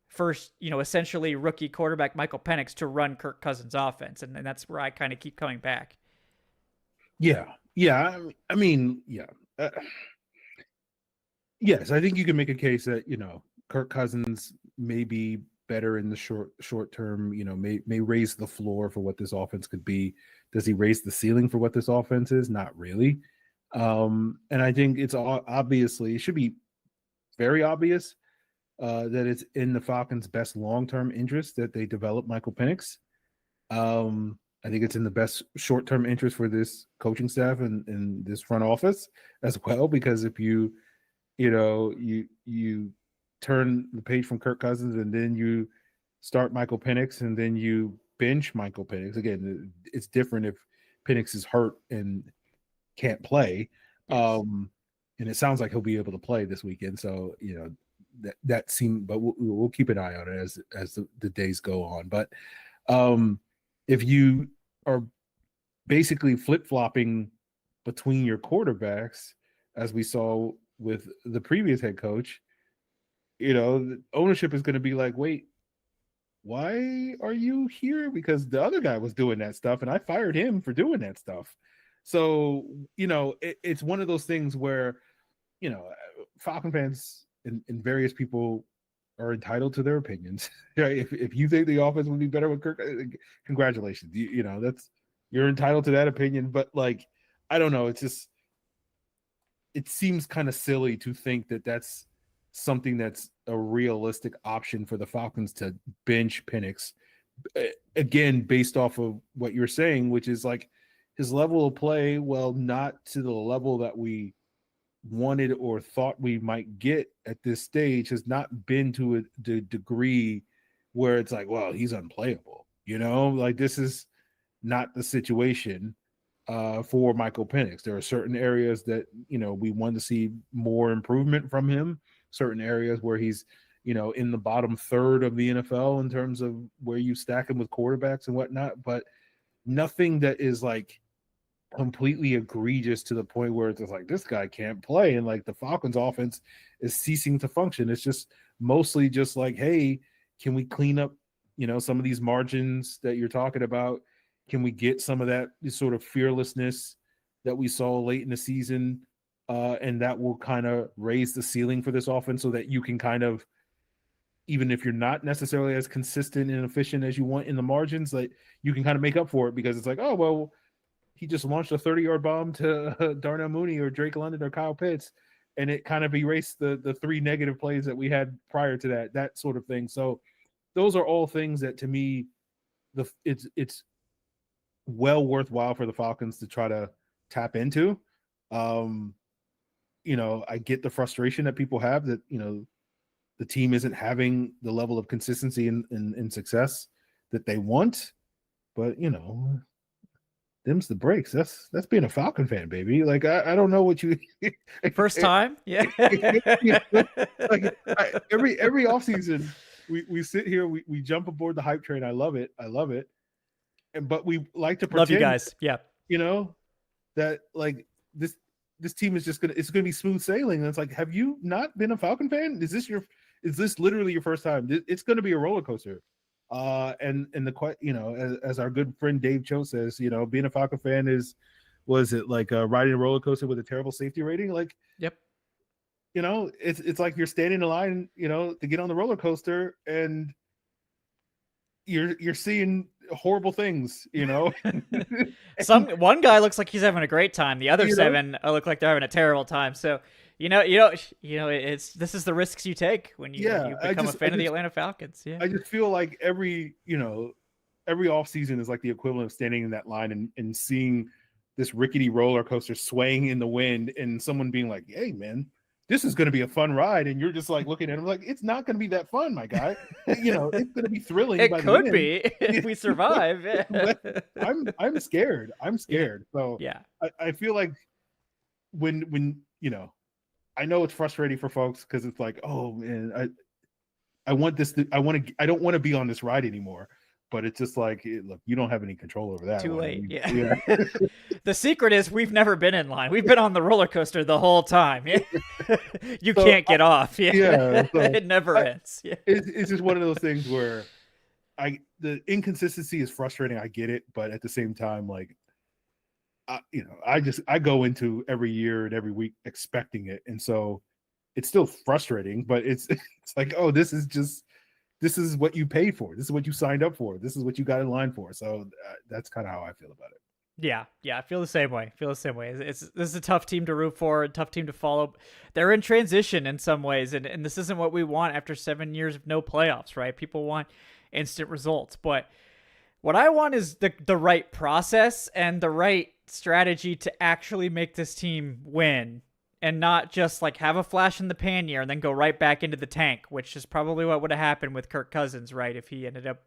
A: first, essentially rookie quarterback Michael Penix to run Kirk Cousins' offense? And that's where I kind of keep coming back.
B: Yeah. Yeah. I mean, yeah. Yes, I think you can make a case that, Kirk Cousins may be better in the short term, may raise the floor for what this offense could be. Does he raise the ceiling for what this offense is? Not really. And I think it's it should be very obvious that it's in the Falcons' best long-term interest that they develop Michael Penix. I think it's in the best short-term interest for this coaching staff and this front office as well, because if you turn the page from Kirk Cousins and then you start Michael Penix and then you bench Michael Penix. Again, it's different if Penix is hurt and can't play. Yes. And it sounds like he'll be able to play this weekend. So, that seemed, but we'll keep an eye on it as the days go on. But if you are basically flip-flopping between your quarterbacks, as we saw with the previous head coach, the ownership is going to be like, wait, why are you here? Because the other guy was doing that stuff and I fired him for doing that stuff. So, it's one of those things where, Falcon fans and various people are entitled to their opinions. If you think the offense would be better with Kirk, congratulations. You're entitled to that opinion. But like, I don't know. It's just, it seems kind of silly to think that that's something that's a realistic option for the Falcons to bench Penix. Again, based off of what you're saying, which is like his level of play, well, not to the level that we wanted or thought we might get at this stage, has not been to the degree where it's like, well, he's unplayable. Like, this is not the situation for Michael Penix. There are certain areas that, we want to see more improvement from him, certain areas where he's, in the bottom third of the NFL in terms of where you stack him with quarterbacks and whatnot, but nothing that is like completely egregious to the point where it's just like, this guy can't play and like the Falcons offense is ceasing to function. It's just mostly just like, hey, can we clean up, some of these margins that you're talking about? Can we get some of that sort of fearlessness that we saw late in the season? And that will kind of raise the ceiling for this offense so that you can kind of, even if you're not necessarily as consistent and efficient as you want in the margins, like, you can kind of make up for it, because it's like, oh, well, he just launched a 30-yard bomb to Darnell Mooney or Drake London or Kyle Pitts, and it kind of erased the three negative plays that we had prior to that sort of thing. So those are all things that, to me, it's well worthwhile for the Falcons to try to tap into. I get the frustration that people have that, the team isn't having the level of consistency and success that they want, but them's the breaks. That's being a Falcon fan, baby. Like, I don't know what you
A: first time. Yeah.
B: Like, every offseason we sit here, we jump aboard the hype train. I love it. But we like to pretend,
A: love you guys. Yeah.
B: That like this team is it's gonna be smooth sailing. And it's like, have you not been a Falcon fan? Is this literally your first time? It's gonna be a roller coaster. And as our good friend Dave Cho says, being a Falcon fan was it like riding a roller coaster with a terrible safety rating? Like,
A: yep.
B: It's like you're standing in line, to get on the roller coaster, and you're seeing horrible things,
A: One guy looks like he's having a great time. The other seven look like they're having a terrible time. So It's this is the risks you take when you become a fan of the Atlanta Falcons. Yeah,
B: I just feel like every offseason is like the equivalent of standing in that line and seeing this rickety roller coaster swaying in the wind, and someone being like, "Hey, man, this is going to be a fun ride," and you're just like looking at him like, "It's not going to be that fun, my guy. It's going to be thrilling.
A: It could be if we survive."
B: I'm scared. So
A: yeah,
B: I feel like when I know it's frustrating for folks because it's like, oh man, I want this. I don't want to be on this ride anymore. But it's just like, look, you don't have any control over that.
A: Too late. Yeah. The secret is we've never been in line. We've been on the roller coaster the whole time. You can't get off. Yeah. So it never ends. Yeah.
B: It's just one of those things where the inconsistency is frustrating. I get it. But at the same time, like, I go into every year and every week expecting it. And so it's still frustrating, but it's like, oh, this is what you paid for. This is what you signed up for. This is what you got in line for. So that's kind of how I feel about it.
A: Yeah. I feel the same way. This is a tough team to root for, a tough team to follow. They're in transition in some ways, and this isn't what we want after 7 years of no playoffs, right? People want instant results, but what I want is the right process and the right strategy to actually make this team win. And not just like have a flash in the pan year and then go right back into the tank, which is probably what would have happened with Kirk Cousins, right? If he ended up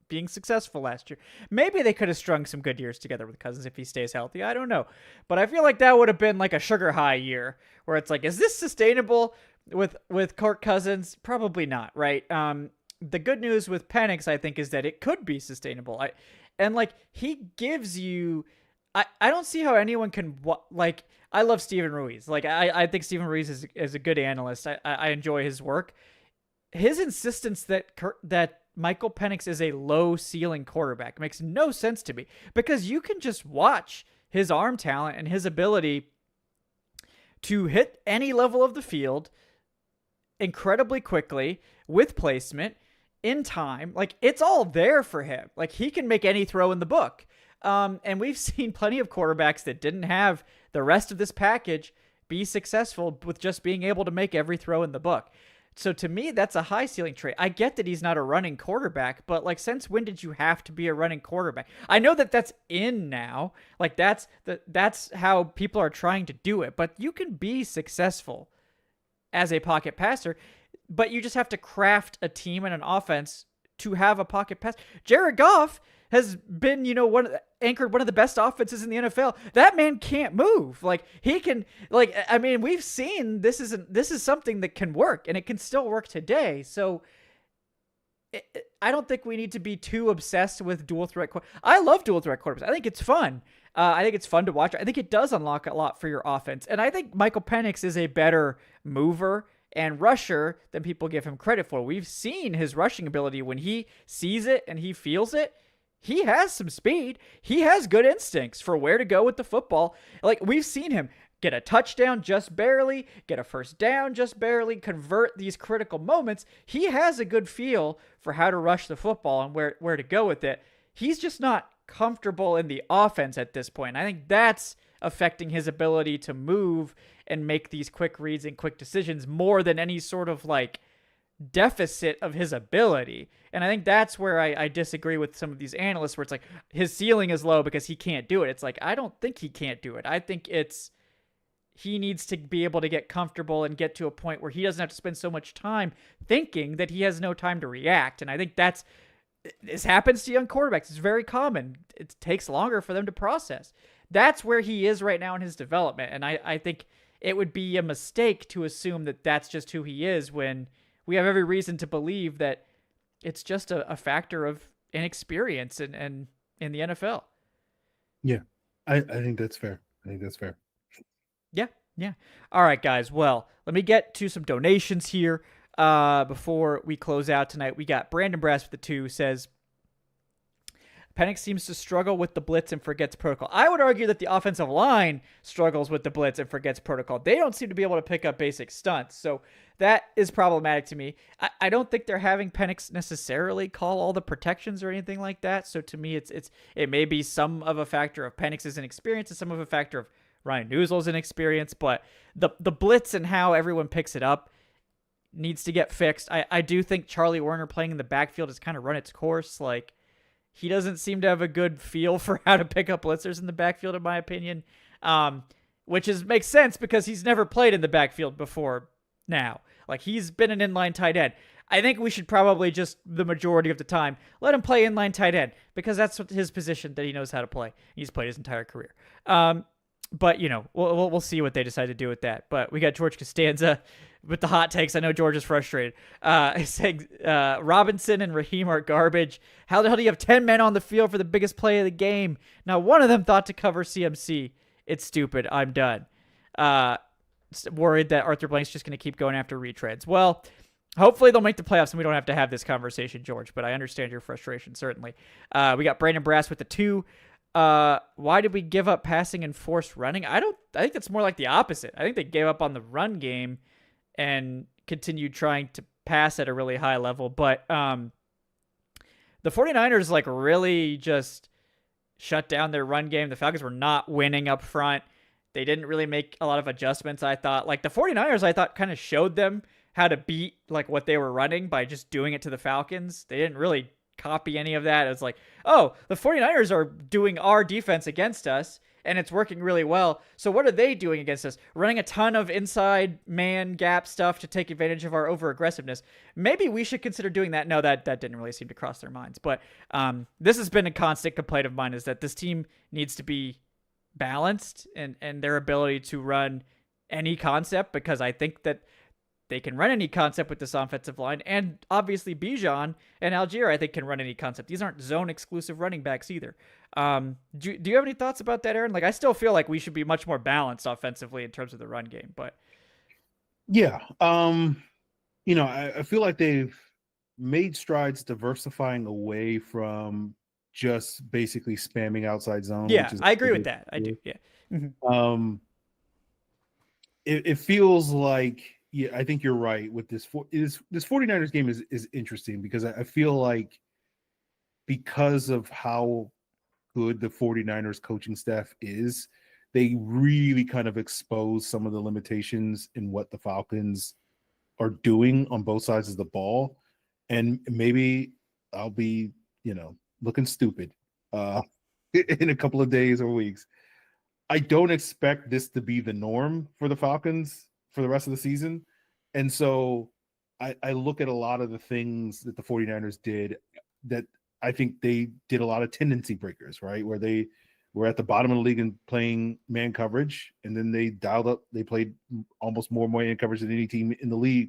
A: being successful last year. Maybe they could have strung some good years together with Cousins if he stays healthy. I don't know. But I feel like that would have been like a sugar high year where it's like, is this sustainable with Kirk Cousins? Probably not, right? The good news with Penix, I think, is that it could be sustainable. He gives you... I don't see how anyone can I love Steven Ruiz. I think Steven Ruiz is a good analyst. I enjoy his work. His insistence that Michael Penix is a low ceiling quarterback makes no sense to me because you can just watch his arm talent and his ability to hit any level of the field incredibly quickly with placement in time. Like it's all there for him. Like he can make any throw in the book. And we've seen plenty of quarterbacks that didn't have the rest of this package be successful with just being able to make every throw in the book. So to me, that's a high ceiling trait. I get that he's not a running quarterback, but like, since when did you have to be a running quarterback? I know that that's in now. Like that's how people are trying to do it, but you can be successful as a pocket passer, but you just have to craft a team and an offense to have a pocket pass. Jared Goff has been, anchored one of the best offenses in the NFL. That man can't move. Like he can, we've seen this is something that can work, and it can still work today. So I don't think we need to be too obsessed with dual threat. I love dual threat quarterbacks. I think it's fun. I think it's fun to watch. I think it does unlock a lot for your offense. And I think Michael Penix is a better mover and rusher than people give him credit for. We've seen his rushing ability when he sees it and he feels it. He has some speed. He has good instincts for where to go with the football. Like we've seen him get a touchdown just barely, get a first down just barely, convert these critical moments. He has a good feel for how to rush the football and where to go with it. He's just not comfortable in the offense at this point. I think that's affecting his ability to move and make these quick reads and quick decisions more than any sort of deficit of his ability. And I think that's where I disagree with some of these analysts where it's like his ceiling is low because he can't do it. It's like, I don't think he can't do it. I think he needs to be able to get comfortable and get to a point where he doesn't have to spend so much time thinking that he has no time to react. And I think this happens to young quarterbacks. It's very common. It takes longer for them to process. That's where he is right now in his development. And I think it would be a mistake to assume that that's just who he is when we have every reason to believe that it's just a factor of inexperience and in the NFL.
B: Yeah, I think that's fair.
A: Yeah. All right, guys. Well, let me get to some donations here before we close out tonight. We got Brandon Brass with the 2 says, Penix seems to struggle with the blitz and forgets protocol. I would argue that the offensive line struggles with the blitz and forgets protocol. They don't seem to be able to pick up basic stunts. So that is problematic to me. I don't think they're having Penix necessarily call all the protections or anything like that. So to me, it may be some of a factor of Penix's inexperience and some of a factor of Ryan Newsle's inexperience, but the blitz and how everyone picks it up needs to get fixed. I do think Charlie Warner playing in the backfield has kind of run its course. Like, he doesn't seem to have a good feel for how to pick up blitzers in the backfield, in my opinion, which makes sense because he's never played in the backfield before now. Like, he's been an inline tight end. I think we should probably just, the majority of the time, let him play inline tight end because that's his position that he knows how to play. He's played his entire career. But, we'll see what they decide to do with that. But we got George Costanza with the hot takes. I know George is frustrated. Saying Robinson and Raheem are garbage. How the hell do you have 10 men on the field for the biggest play of the game? Now, one of them thought to cover CMC. It's stupid. I'm done. Worried that Arthur Blank's just going to keep going after retreads. Well, hopefully they'll make the playoffs and we don't have to have this conversation, George. But I understand your frustration, certainly. We got Brandon Brass with the 2. Why did we give up passing and forced running? I think that's more like the opposite. I think they gave up on the run game and continued trying to pass at a really high level. But the 49ers like really just shut down their run game. The Falcons were not winning up front. They didn't really make a lot of adjustments, I thought. Like, the 49ers, I thought, kind of showed them how to beat like what they were running by just doing it to the Falcons. They didn't really copy any of that. It's like, oh, the 49ers are doing our defense against us and it's working really well. So what are they doing against us? Running a ton of inside man gap stuff to take advantage of our over aggressiveness. Maybe we should consider doing that. No, that didn't really seem to cross their minds. But this has been a constant complaint of mine, is that this team needs to be balanced and their ability to run any concept, because I think that they can run any concept with this offensive line. And obviously Bijan and Algier, I think, can run any concept. These aren't zone exclusive running backs either. Do you have any thoughts about that, Aaron? Like, I still feel like we should be much more balanced offensively in terms of the run game, but
B: yeah. I feel like they've made strides diversifying away from just basically spamming outside zone.
A: Yeah, I agree with that. I do. Yeah. Mm-hmm.
B: It feels like, yeah, I think you're right with this 49ers game is interesting because I feel like because of how good the 49ers coaching staff is, they really kind of expose some of the limitations in what the Falcons are doing on both sides of the ball. And maybe I'll be, looking stupid in a couple of days or weeks. I don't expect this to be the norm for the Falcons for the rest of the season. And so I look at a lot of the things that the 49ers did that I think they did a lot of tendency breakers, right? Where they were at the bottom of the league and playing man coverage, and then they dialed up. They played almost more man coverage than any team in the league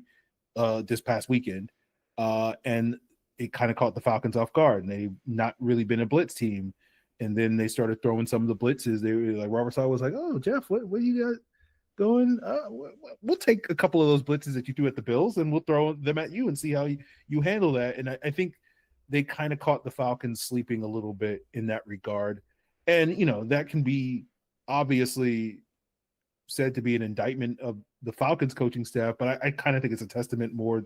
B: this past weekend. And it kind of caught the Falcons off guard, and they've not really been a blitz team. And then they started throwing some of the blitzes. They were like, Robert Sala was like, "Oh, Jeff, what you got going? We'll take a couple of those blitzes that you do at the Bills, and we'll throw them at you and see how you handle that." And I think they kind of caught the Falcons sleeping a little bit in that regard. And, that can be obviously said to be an indictment of the Falcons coaching staff, but I kind of think it's a testament more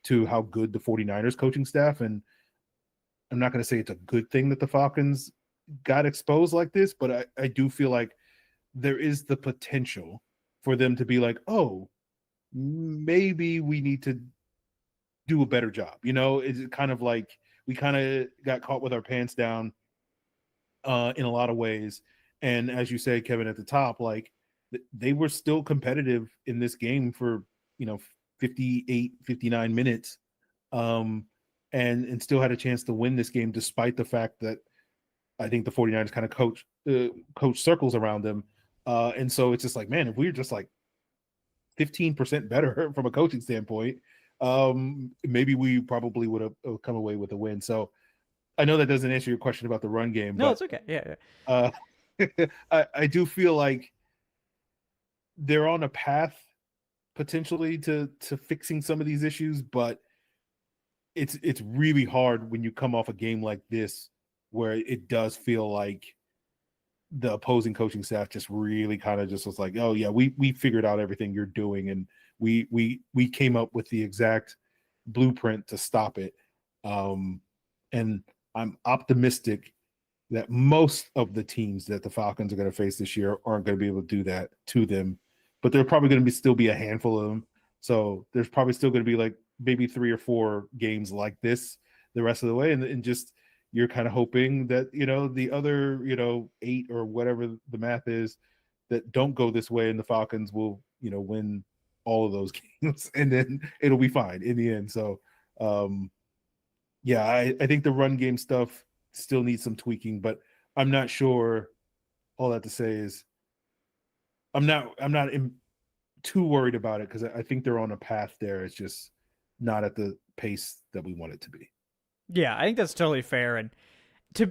B: to how good the 49ers coaching staff. And I'm not going to say it's a good thing that the Falcons got exposed like this, but I do feel like there is the potential for them to be like, oh, maybe we need to do a better job. It's kind of like we kind of got caught with our pants down in a lot of ways. And as you say, Kevin, at the top, like they were still competitive in this game for, 58, 59 minutes and still had a chance to win this game, despite the fact that I think the 49ers kind of coach circles around them. And so it's just like, man, if we were just like 15% better from a coaching standpoint, maybe we probably would have come away with a win. So I know that doesn't answer your question about the run game.
A: No,
B: but,
A: it's okay. Yeah.
B: I do feel like they're on a path potentially to fixing some of these issues, but it's really hard when you come off a game like this where it does feel like the opposing coaching staff just really kind of just was like, oh yeah, we figured out everything you're doing, and we came up with the exact blueprint to stop it. And I'm optimistic that most of the teams that the Falcons are going to face this year aren't going to be able to do that to them, but there's probably going to still be a handful of them. So there's probably still going to be like maybe 3 or 4 games like this the rest of the way. And just, you're kind of hoping that, the other, 8 or whatever the math is that don't go this way, and the Falcons will, win all of those games, and then it'll be fine in the end. So, I think the run game stuff still needs some tweaking, but I'm not sure. All that to say is I'm not too worried about it, because I think they're on a path there. It's just not at the pace that we want it to be.
A: Yeah, I think that's totally fair. And to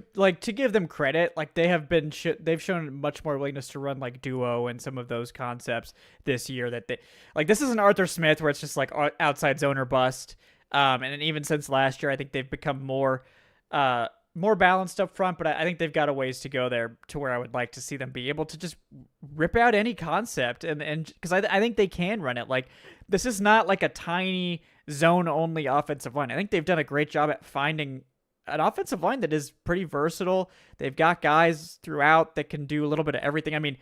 A: give them credit, like they've shown much more willingness to run like duo and some of those concepts this year, that this isn't Arthur Smith where it's just like outside zone or bust. And even since last year, I think they've become more balanced up front, but I think they've got a ways to go there to where I would like to see them be able to just rip out any concept. And because I think they can run it. Like, this is not like a tiny zone only offensive line. I think they've done a great job at finding an offensive line that is pretty versatile. They've got guys throughout that can do a little bit of everything. I mean,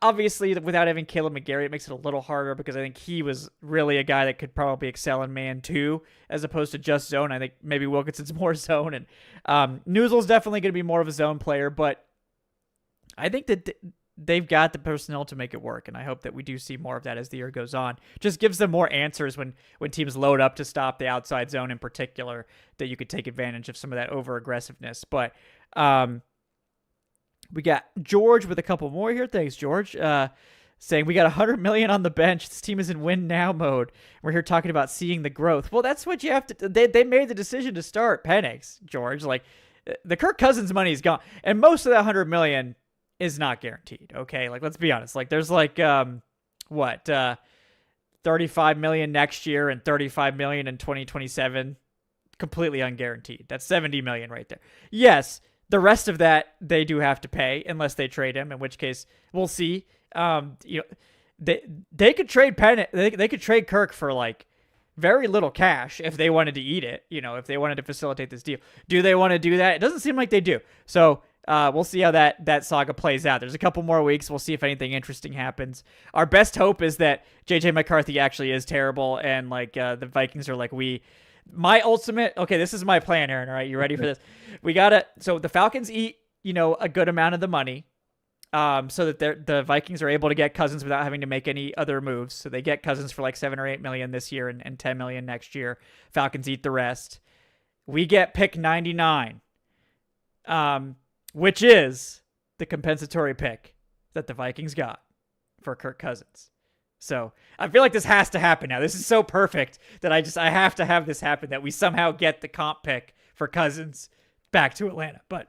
A: obviously without having Caleb McGarry, it makes it a little harder, because I think he was really a guy that could probably excel in man too, as opposed to just zone. I think maybe Wilkinson's more zone, and Newsle's definitely going to be more of a zone player, but I think that they've got the personnel to make it work, and I hope that we do see more of that as the year goes on. Just gives them more answers when teams load up to stop the outside zone in particular, that you could take advantage of some of that over-aggressiveness. But we got George with a couple more here. Thanks, George. Saying, we got $100 million on the bench. This team is in win now mode. We're here talking about seeing the growth. Well, that's what you have to. They made the decision to start Penix, George. Like, the Kirk Cousins money is gone, and most of that $100 million is not guaranteed. Okay, like, let's be honest. Like, there's like 35 million next year and 35 million in 2027, completely unguaranteed. That's 70 million right there. Yes, the rest of that they do have to pay unless they trade him, in which case we'll see. They could trade they could trade Kirk for like very little cash if they wanted to eat it, if they wanted to facilitate this deal. Do they want to do that? It doesn't seem like they do. So we'll see how that saga plays out. There's a couple more weeks. We'll see if anything interesting happens. Our best hope is that JJ McCarthy actually is terrible, and like the Vikings are like, this is my plan, Aaron. All right, you ready for this? So the Falcons eat, a good amount of the money, so that the Vikings are able to get Cousins without having to make any other moves. So they get Cousins for like 7 or 8 million this year and 10 million next year. Falcons eat the rest. We get pick 99, which is the compensatory pick that the Vikings got for Kirk Cousins. So I feel like this has to happen now. This is so perfect that I have to have this happen, that we somehow get the comp pick for Cousins back to Atlanta. But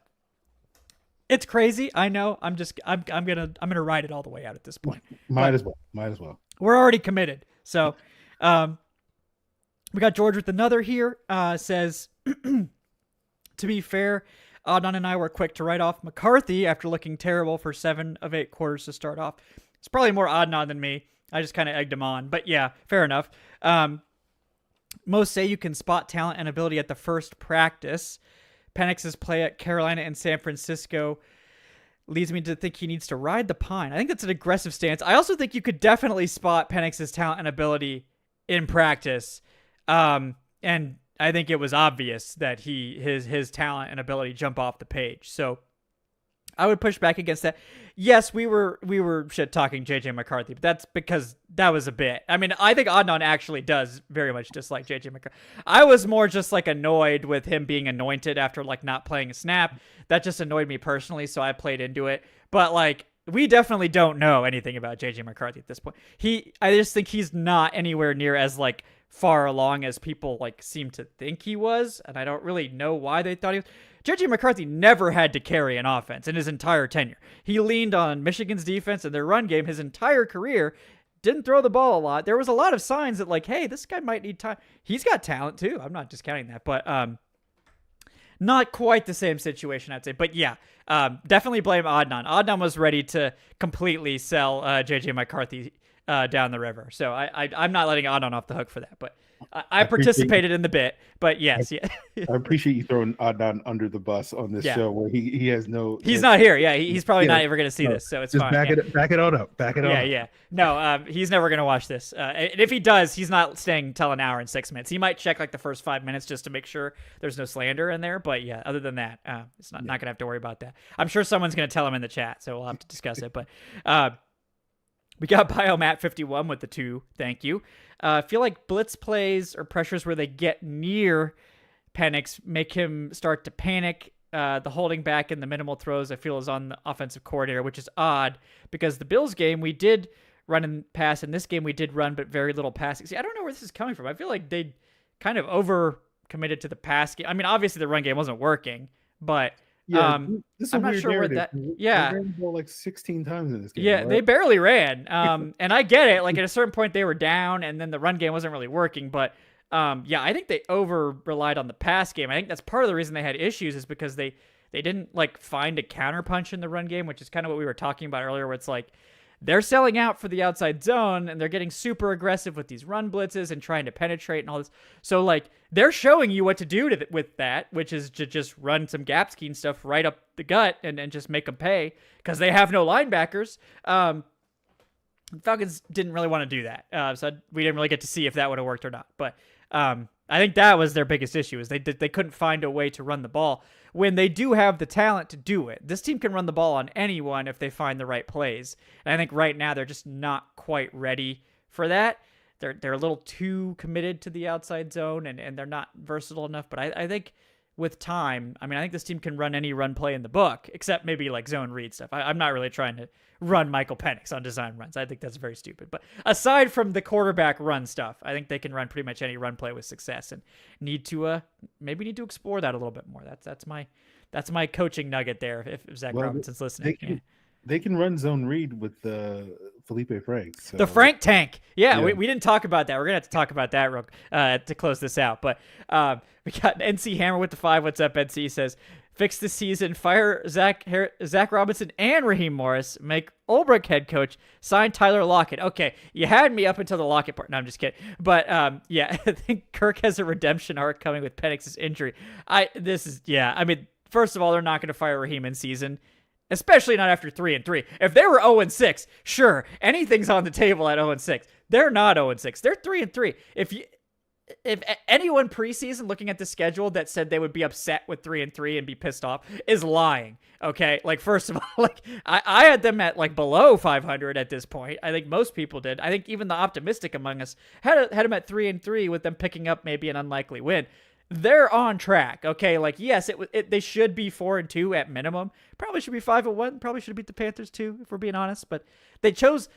A: it's crazy. I know. I'm gonna ride it all the way out at this point.
B: Might as well.
A: We're already committed. So we got George with another here. Says, to be fair, Adnan and I were quick to write off McCarthy after looking terrible for 7 of 8 quarters to start off. It's probably more Adnan than me. I just kind of egged him on. But yeah, fair enough. Most say you can spot talent and ability at the first practice. Penix's play at Carolina and San Francisco leads me to think he needs to ride the pine. I think that's an aggressive stance. I also think you could definitely spot Penix's talent and ability in practice. And I think it was obvious that his talent and ability jump off the page. So I would push back against that. Yes, we were shit talking JJ McCarthy, but that's because that was a bit. I mean, I think Adnan actually does very much dislike JJ McCarthy. I was more just like annoyed with him being anointed after like not playing a snap. That just annoyed me personally, so I played into it. But like, we definitely don't know anything about JJ McCarthy at this point. I just think he's not anywhere near as like far along as people like seem to think he was, and I don't really know why they thought he was. JJ McCarthy never had to carry an offense in his entire tenure. He leaned on Michigan's defense and their run game his entire career. Didn't throw the ball a lot. There was a lot of signs that like, hey, this guy might need time. He's got talent too. I'm not discounting that, but not quite the same situation, I'd say. But yeah, definitely blame Adnan. Adnan was ready to completely sell JJ McCarthy down the river. So I'm not letting Adnan off the hook for that. But I participated in the bit, but yes, yeah.
B: I appreciate you throwing Adnan under the bus on this show where he has no.
A: He's not here. Yeah, he's probably not ever going to see this, so it's
B: just
A: fine.
B: Back it on up. Back it on up.
A: Yeah. No, he's never going to watch this. And if he does, he's not staying till an hour and 6 minutes. He might check like the first 5 minutes just to make sure there's no slander in there. But yeah, other than that, it's not going to have to worry about that. I'm sure someone's going to tell him in the chat, so we'll have to discuss it. But we got Biomat51 with the 2. Thank you. I feel like blitz plays or pressures where they get near Penix make him start to panic. The holding back and the minimal throws I feel is on the offensive coordinator, which is odd because the Bills game we did run and pass. In this game we did run, but very little passing. See, I don't know where this is coming from. I feel like they kind of over committed to the pass game. I mean, obviously the run game wasn't working, but I'm not sure where that. Yeah,
B: they ran the ball like 16 times in this game.
A: Yeah,
B: right?
A: They barely ran. And I get it. Like at a certain point they were down, and then the run game wasn't really working. But I think they over relied on the pass game. I think that's part of the reason they had issues is because they didn't like find a counterpunch in the run game, which is kind of what we were talking about earlier, where it's like they're selling out for the outside zone and they're getting super aggressive with these run blitzes and trying to penetrate and all this. So like they're showing you what to do with that, which is to just run some gap scheme stuff right up the gut and just make them pay because they have no linebackers. Falcons didn't really want to do that. So we didn't really get to see if that would have worked or not. But I think that was their biggest issue is they couldn't find a way to run the ball when they do have the talent to do it. This team can run the ball on anyone if they find the right plays. And I think right now they're just not quite ready for that. They're a little too committed to the outside zone and they're not versatile enough. But I think with time, I think this team can run any run play in the book, except maybe like zone read stuff. I'm not really trying to run Michael Penix on design runs. I think that's very stupid. But aside from the quarterback run stuff, I think they can run pretty much any run play with success and need to explore that a little bit more. That's my coaching nugget there. If Zac Robinson's listening.
B: They can run zone read with Felipe Franks. So.
A: The Frank tank. Yeah. We didn't talk about that. We're going to have to talk about that to close this out. But we got NC Hammer with the 5. What's up, NC? He says, fix the season, fire Zac Robinson and Raheem Morris, make Ulbrich head coach, sign Tyler Lockett. Okay, you had me up until the Lockett part. No, I'm just kidding. But I think Kirk has a redemption arc coming with Penix's injury. First of all, they're not going to fire Raheem in season. Especially not after 3-3. If they were 0-6, sure, anything's on the table at 0-6. They're not 0-6. They're 3-3. If anyone preseason looking at the schedule that said they would be upset with 3-3 and be pissed off is lying. Okay, like first of all, like I had them at like below 500 at this point. I think most people did. I think even the optimistic among us had them at 3-3 with them picking up maybe an unlikely win. They're on track. Okay, like yes, they should be 4-2 at minimum. Probably should be 5-1. Probably should have beat the Panthers too, if we're being honest. But they chose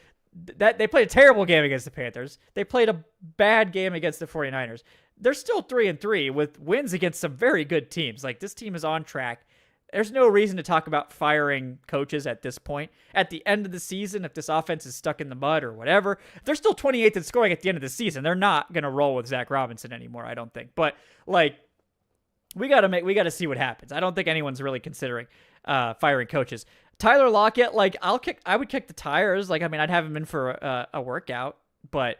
A: that. They played a terrible game against the Panthers. They played a bad game against the 49ers. They're still 3-3 with wins against some very good teams. Like this team is on track. There's no reason to talk about firing coaches at this point. At the end of the season, if this offense is stuck in the mud or whatever, they're still 28th in scoring at the end of the season. They're not going to roll with Zac Robinson anymore, I don't think. But like, we got to see what happens. I don't think anyone's really considering firing coaches. Tyler Lockett, like I would kick the tires. Like, I'd have him in for a workout, but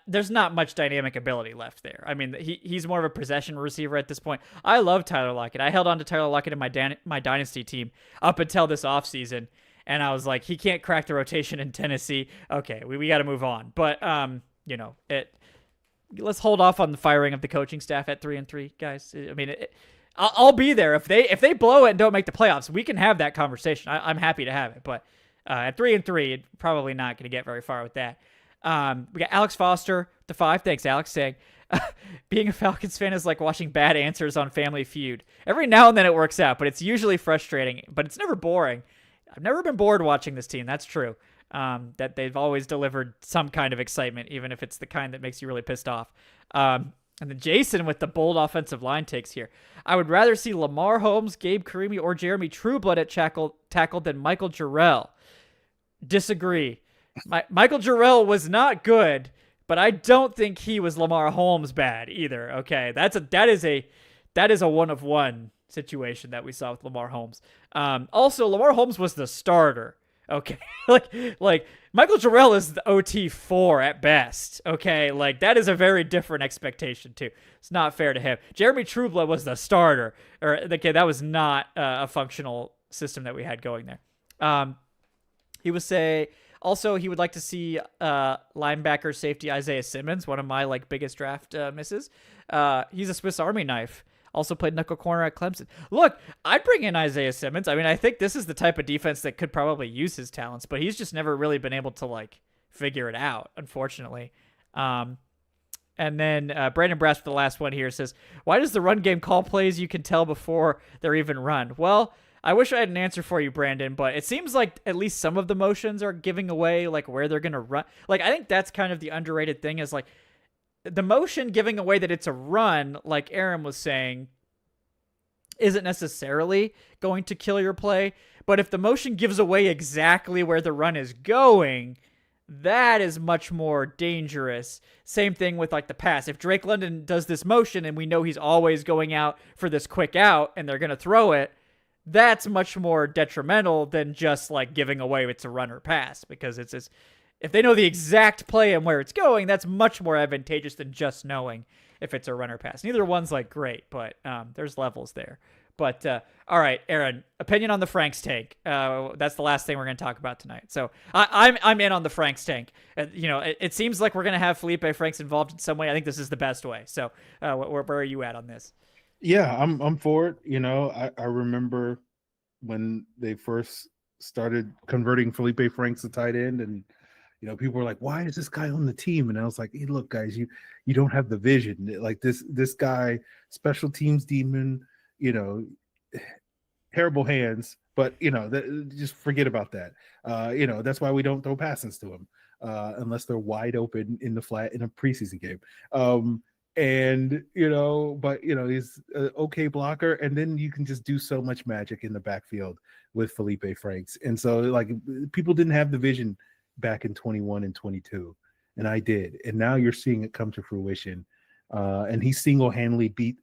A: there's not much dynamic ability left there. He's more of a possession receiver at this point. I love Tyler Lockett. I held on to Tyler Lockett in my dynasty team up until this offseason, and I was like, he can't crack the rotation in Tennessee. Okay, we got to move on. But let's hold off on the firing of the coaching staff at 3-3, guys. I'll be there if they blow it and don't make the playoffs. We can have that conversation. I'm happy to have it, but at 3-3, probably not going to get very far with that. We got Alex Foster, the 5. Thanks, Alex, saying, being a Falcons fan is like watching bad answers on Family Feud. Every now and then it works out, but it's usually frustrating, but it's never boring. I've never been bored watching this team. That's true. That they've always delivered some kind of excitement, even if it's the kind that makes you really pissed off. And then Jason with the bold offensive line takes here. I would rather see Lamar Holmes, Gabe Carimi, or Jeremy Trueblood at tackle than Michael Jarrell. Disagree. Michael Jarrell was not good, but I don't think he was Lamar Holmes bad either. Okay, that is a 1-of-1 situation that we saw with Lamar Holmes. Also, Lamar Holmes was the starter. Okay, like Michael Jarrell is the OT4 at best. Okay, like that is a very different expectation too. It's not fair to him. Jeremy Trubla was the starter, or okay, that was not a functional system that we had going there. He would say also he would like to see linebacker safety Isaiah Simmons, one of my like biggest draft misses. He's a Swiss Army knife. Also played knuckle corner at Clemson. Look, I'd bring in Isaiah Simmons. I mean, I think this is the type of defense that could probably use his talents, but he's just never really been able to like figure it out, unfortunately. And then Brandon Brass for the last one here says, why does the run game call plays you can tell before they're even run? Well, I wish I had an answer for you, Brandon, but it seems like at least some of the motions are giving away like where they're going to run. Like, I think that's kind of the underrated thing is like, the motion giving away that it's a run, like Aaron was saying, isn't necessarily going to kill your play. But if the motion gives away exactly where the run is going, that is much more dangerous. Same thing with like the pass. If Drake London does this motion and we know he's always going out for this quick out and they're going to throw it, that's much more detrimental than just like giving away it's a run or pass, because it's if they know the exact play and where it's going, that's much more advantageous than just knowing if it's a run or pass. Neither one's like great, but there's levels there. But all right, Aaron, opinion on the Franks tank. That's the last thing we're going to talk about tonight. So I'm in on the Franks tank. It seems like we're going to have Felipe Franks involved in some way. I think this is the best way. So where are you at on this?
B: Yeah, I'm for it. I remember when they first started converting Felipe Franks to tight end, and people were like, why is this guy on the team? And I was like, hey, look, guys, you don't have the vision. Like this guy, special teams demon, terrible hands, but just forget about that. That's why we don't throw passes to him unless they're wide open in the flat in a preseason game. He's an okay blocker, and then you can just do so much magic in the backfield with Felipe Franks. And so like people didn't have the vision back in 21 and 22, and I did, and now you're seeing it come to fruition. And he single-handedly beat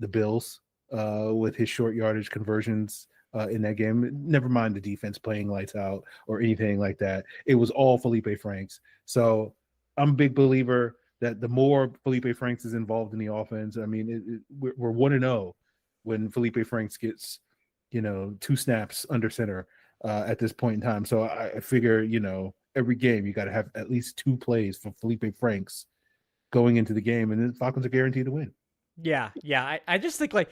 B: the Bills with his short yardage conversions in that game. Never mind the defense playing lights out or anything like that. It was all Felipe Franks. So I'm a big believer that the more Felipe Franks is involved in the offense, I mean, we're 1-0 when Felipe Franks gets 2 snaps under center at this point in time. So I figure every game you got to have at least 2 plays for Felipe Franks going into the game, and then the Falcons are guaranteed to win.
A: Yeah. I just think like,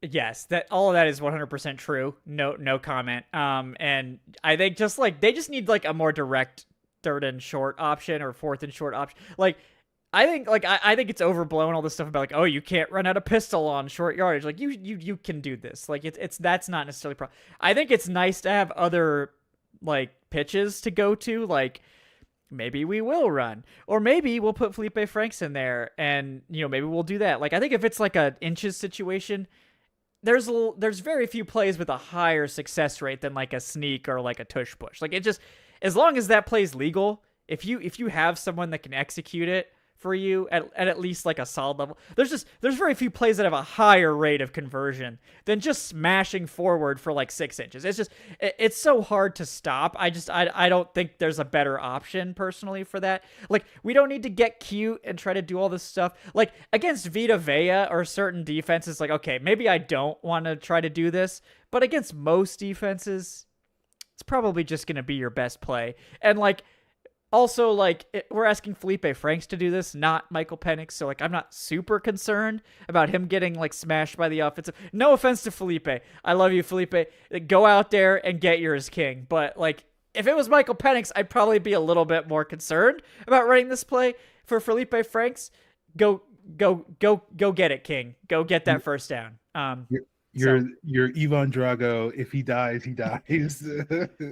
A: yes, that all of that is 100% true. No comment. And I think just like they just need like a more direct 3rd and short option or 4th and short option. Like I think it's overblown, all this stuff about like, oh, you can't run out a pistol on short yardage. Like you can do this. Like it's that's not necessarily I think it's nice to have other like pitches to go to, like maybe we will run, or maybe we'll put Felipe Franks in there and maybe we'll do that. Like I think if it's like a inches situation, there's very few plays with a higher success rate than like a sneak or like a tush push. Like it just, as long as that play's legal, if you have someone that can execute it for you at least like a solid level, there's very few plays that have a higher rate of conversion than just smashing forward for like 6 inches. It's so hard to stop. I don't think there's a better option personally for that. Like we don't need to get cute and try to do all this stuff. Like against Vita Vea or certain defenses, like, okay, maybe I don't want to try to do this, but against most defenses, it's probably just going to be your best play. And like, also, like, we're asking Felipe Franks to do this, not Michael Penix. So, like, I'm not super concerned about him getting, like, smashed by the offensive. No offense to Felipe. I love you, Felipe. Go out there and get yours, king. But, like, if it was Michael Penix, I'd probably be a little bit more concerned about running this play. For Felipe Franks, go get it, king. Go get that first down.
B: You're Ivan Drago. If he dies, he dies.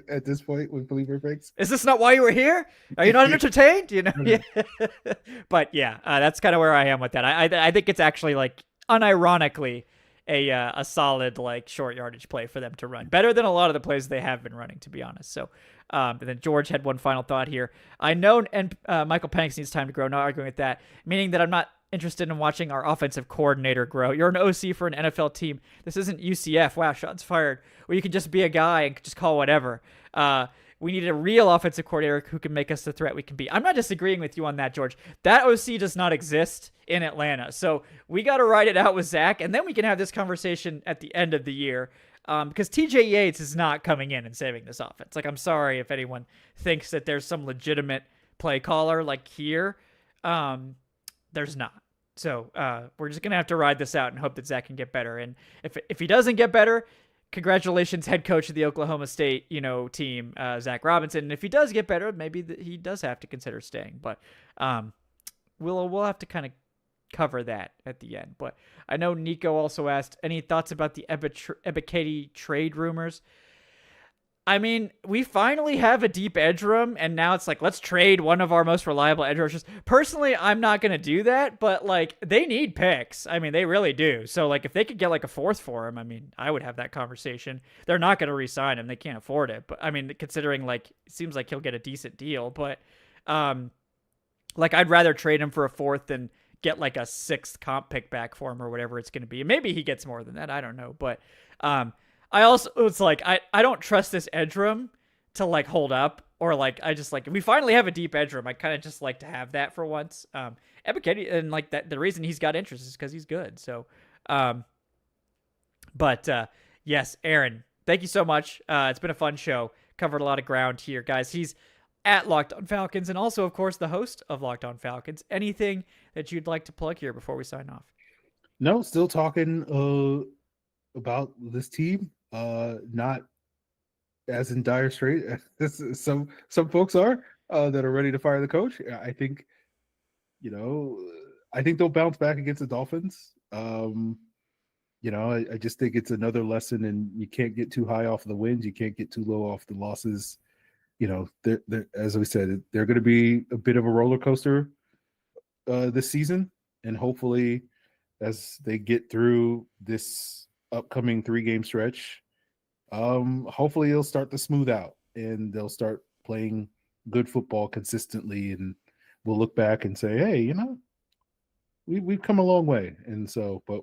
B: At this point with Felipe Franks.
A: Is this not why you were here? Are you not entertained? Yeah. But yeah, that's kind of where I am with that. I think it's actually like unironically a solid like short yardage play for them to run, better than a lot of the plays they have been running, to be honest. So, and then George had one final thought here. I know, and Michael Penix needs time to grow. Not arguing with that, meaning that I'm not interested in watching our offensive coordinator grow. You're an OC for an NFL team. This isn't UCF. Wow, shots fired. Or you can just be a guy and just call whatever. We need a real offensive coordinator who can make us the threat we can be. I'm not disagreeing with you on that, George. That OC does not exist in Atlanta. So we got to ride it out with Zac, and then we can have this conversation at the end of the year. Because TJ Yates is not coming in and saving this offense. Like, I'm sorry if anyone thinks that there's some legitimate play caller like here. There's not. So we're just going to have to ride this out and hope that Zac can get better. And if he doesn't get better, congratulations, head coach of the Oklahoma State, team, Zac Robinson. And if he does get better, maybe he does have to consider staying. But we'll have to kind of cover that at the end. But I know Nico also asked, any thoughts about the Ebiketie trade rumors? I mean, we finally have a deep edge room, and now it's like, let's trade one of our most reliable edge rushers. Personally, I'm not going to do that, but, like, they need picks. I mean, they really do. So, like, if they could get, like, a fourth for him, I mean, I would have that conversation. They're not going to re-sign him. They can't afford it. But, I mean, considering, like, it seems like he'll get a decent deal. But, like, I'd rather trade him for a fourth than get, like, a sixth comp pick back for him or whatever it's going to be. Maybe he gets more than that. I don't know. But, I also, it's like, I don't trust this edge room to, like, hold up, or, like, I just, like, we finally have a deep edge room. I kind of just like to have that for once. Ebiketie, and, like, that the reason he's got interest is because he's good. So, yes, Aaron, thank you so much. It's been a fun show. Covered a lot of ground here, guys. He's at Locked On Falcons, and also, of course, the host of Locked On Falcons. Anything that you'd like to plug here before we sign off?
B: No, still talking about this team. Not as in dire strait as some folks are that are ready to fire the coach. I think, I think they'll bounce back against the Dolphins. I just think it's another lesson, and you can't get too high off the wins. You can't get too low off the losses. They're, as we said, they're going to be a bit of a roller coaster this season, and hopefully as they get through this upcoming 3-game stretch, hopefully it'll start to smooth out and they'll start playing good football consistently, and we'll look back and say, hey, we've come a long way. And so, but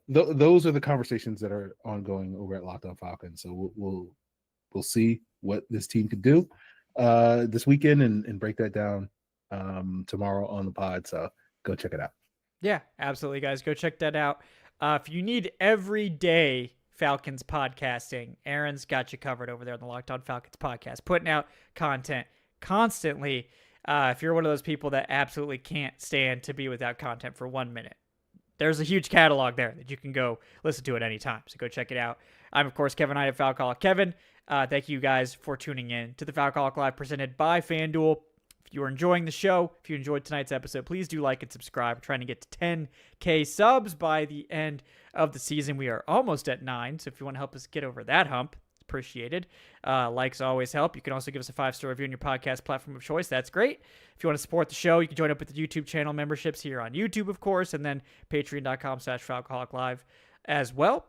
B: those are the conversations that are ongoing over at Locked On Falcons. So we'll see what this team could do this weekend and break that down tomorrow on the pod. So go check it out.
A: Yeah, absolutely, guys. Go check that out. If you need everyday Falcons podcasting, Aaron's got you covered over there on the Locked On Falcons podcast, putting out content constantly. If you're one of those people that absolutely can't stand to be without content for 1 minute, there's a huge catalog there that you can go listen to at any time. So go check it out. I'm, of course, Kevin Hyde of Falcoholic. Kevin, thank you guys for tuning in to the Falcoholic Live presented by FanDuel. If you are enjoying the show, if you enjoyed tonight's episode, please do like and subscribe. We're trying to get to 10K subs by the end of the season. We are almost at 9, so if you want to help us get over that hump, it's appreciated. Likes always help. You can also give us a 5-star review on your podcast platform of choice. That's great. If you want to support the show, you can join up with the YouTube channel memberships here on YouTube, of course, and then patreon.com/Falcoholic Live as well.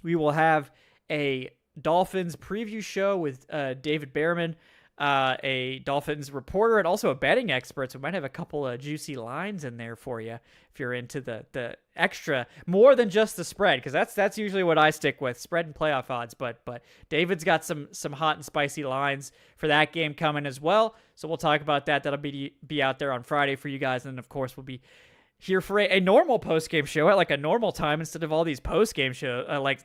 A: We will have a Dolphins preview show with David Behrman, a Dolphins reporter, and also a betting expert. So we might have a couple of juicy lines in there for you if you're into the extra, more than just the spread, because that's usually what I stick with, spread and playoff odds. But David's got some hot and spicy lines for that game coming as well. So we'll talk about that. That'll be out there on Friday for you guys. And then, of course, we'll be here for a normal post-game show at like a normal time instead of all these post-game show like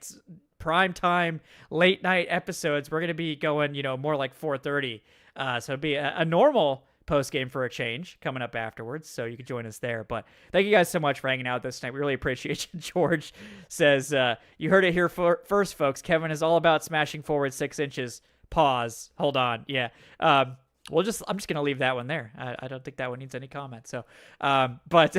A: prime time late night episodes. We're going to be going, more like 4:30. So it'll be a normal post-game for a change coming up afterwards. So you can join us there. But thank you guys so much for hanging out this night. We really appreciate you. George says, you heard it here first, folks. Kevin is all about smashing forward 6 inches. Pause. Hold on. Yeah. I'm just going to leave that one there. I don't think that one needs any comment. So, but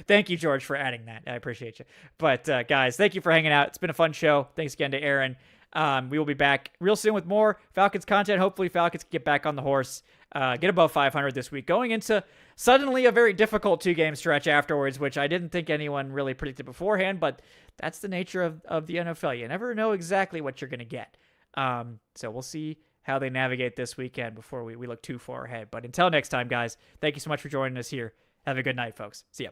A: thank you, George, for adding that. I appreciate you. But guys, thank you for hanging out. It's been a fun show. Thanks again to Aaron. We will be back real soon with more Falcons content. Hopefully Falcons can get back on the horse, get above 500 this week, going into suddenly a very difficult 2-game stretch afterwards, which I didn't think anyone really predicted beforehand, but that's the nature of the NFL. You never know exactly what you're going to get. So we'll see how they navigate this weekend before we look too far ahead. But until next time, guys, thank you so much for joining us here. Have a good night, folks. See ya.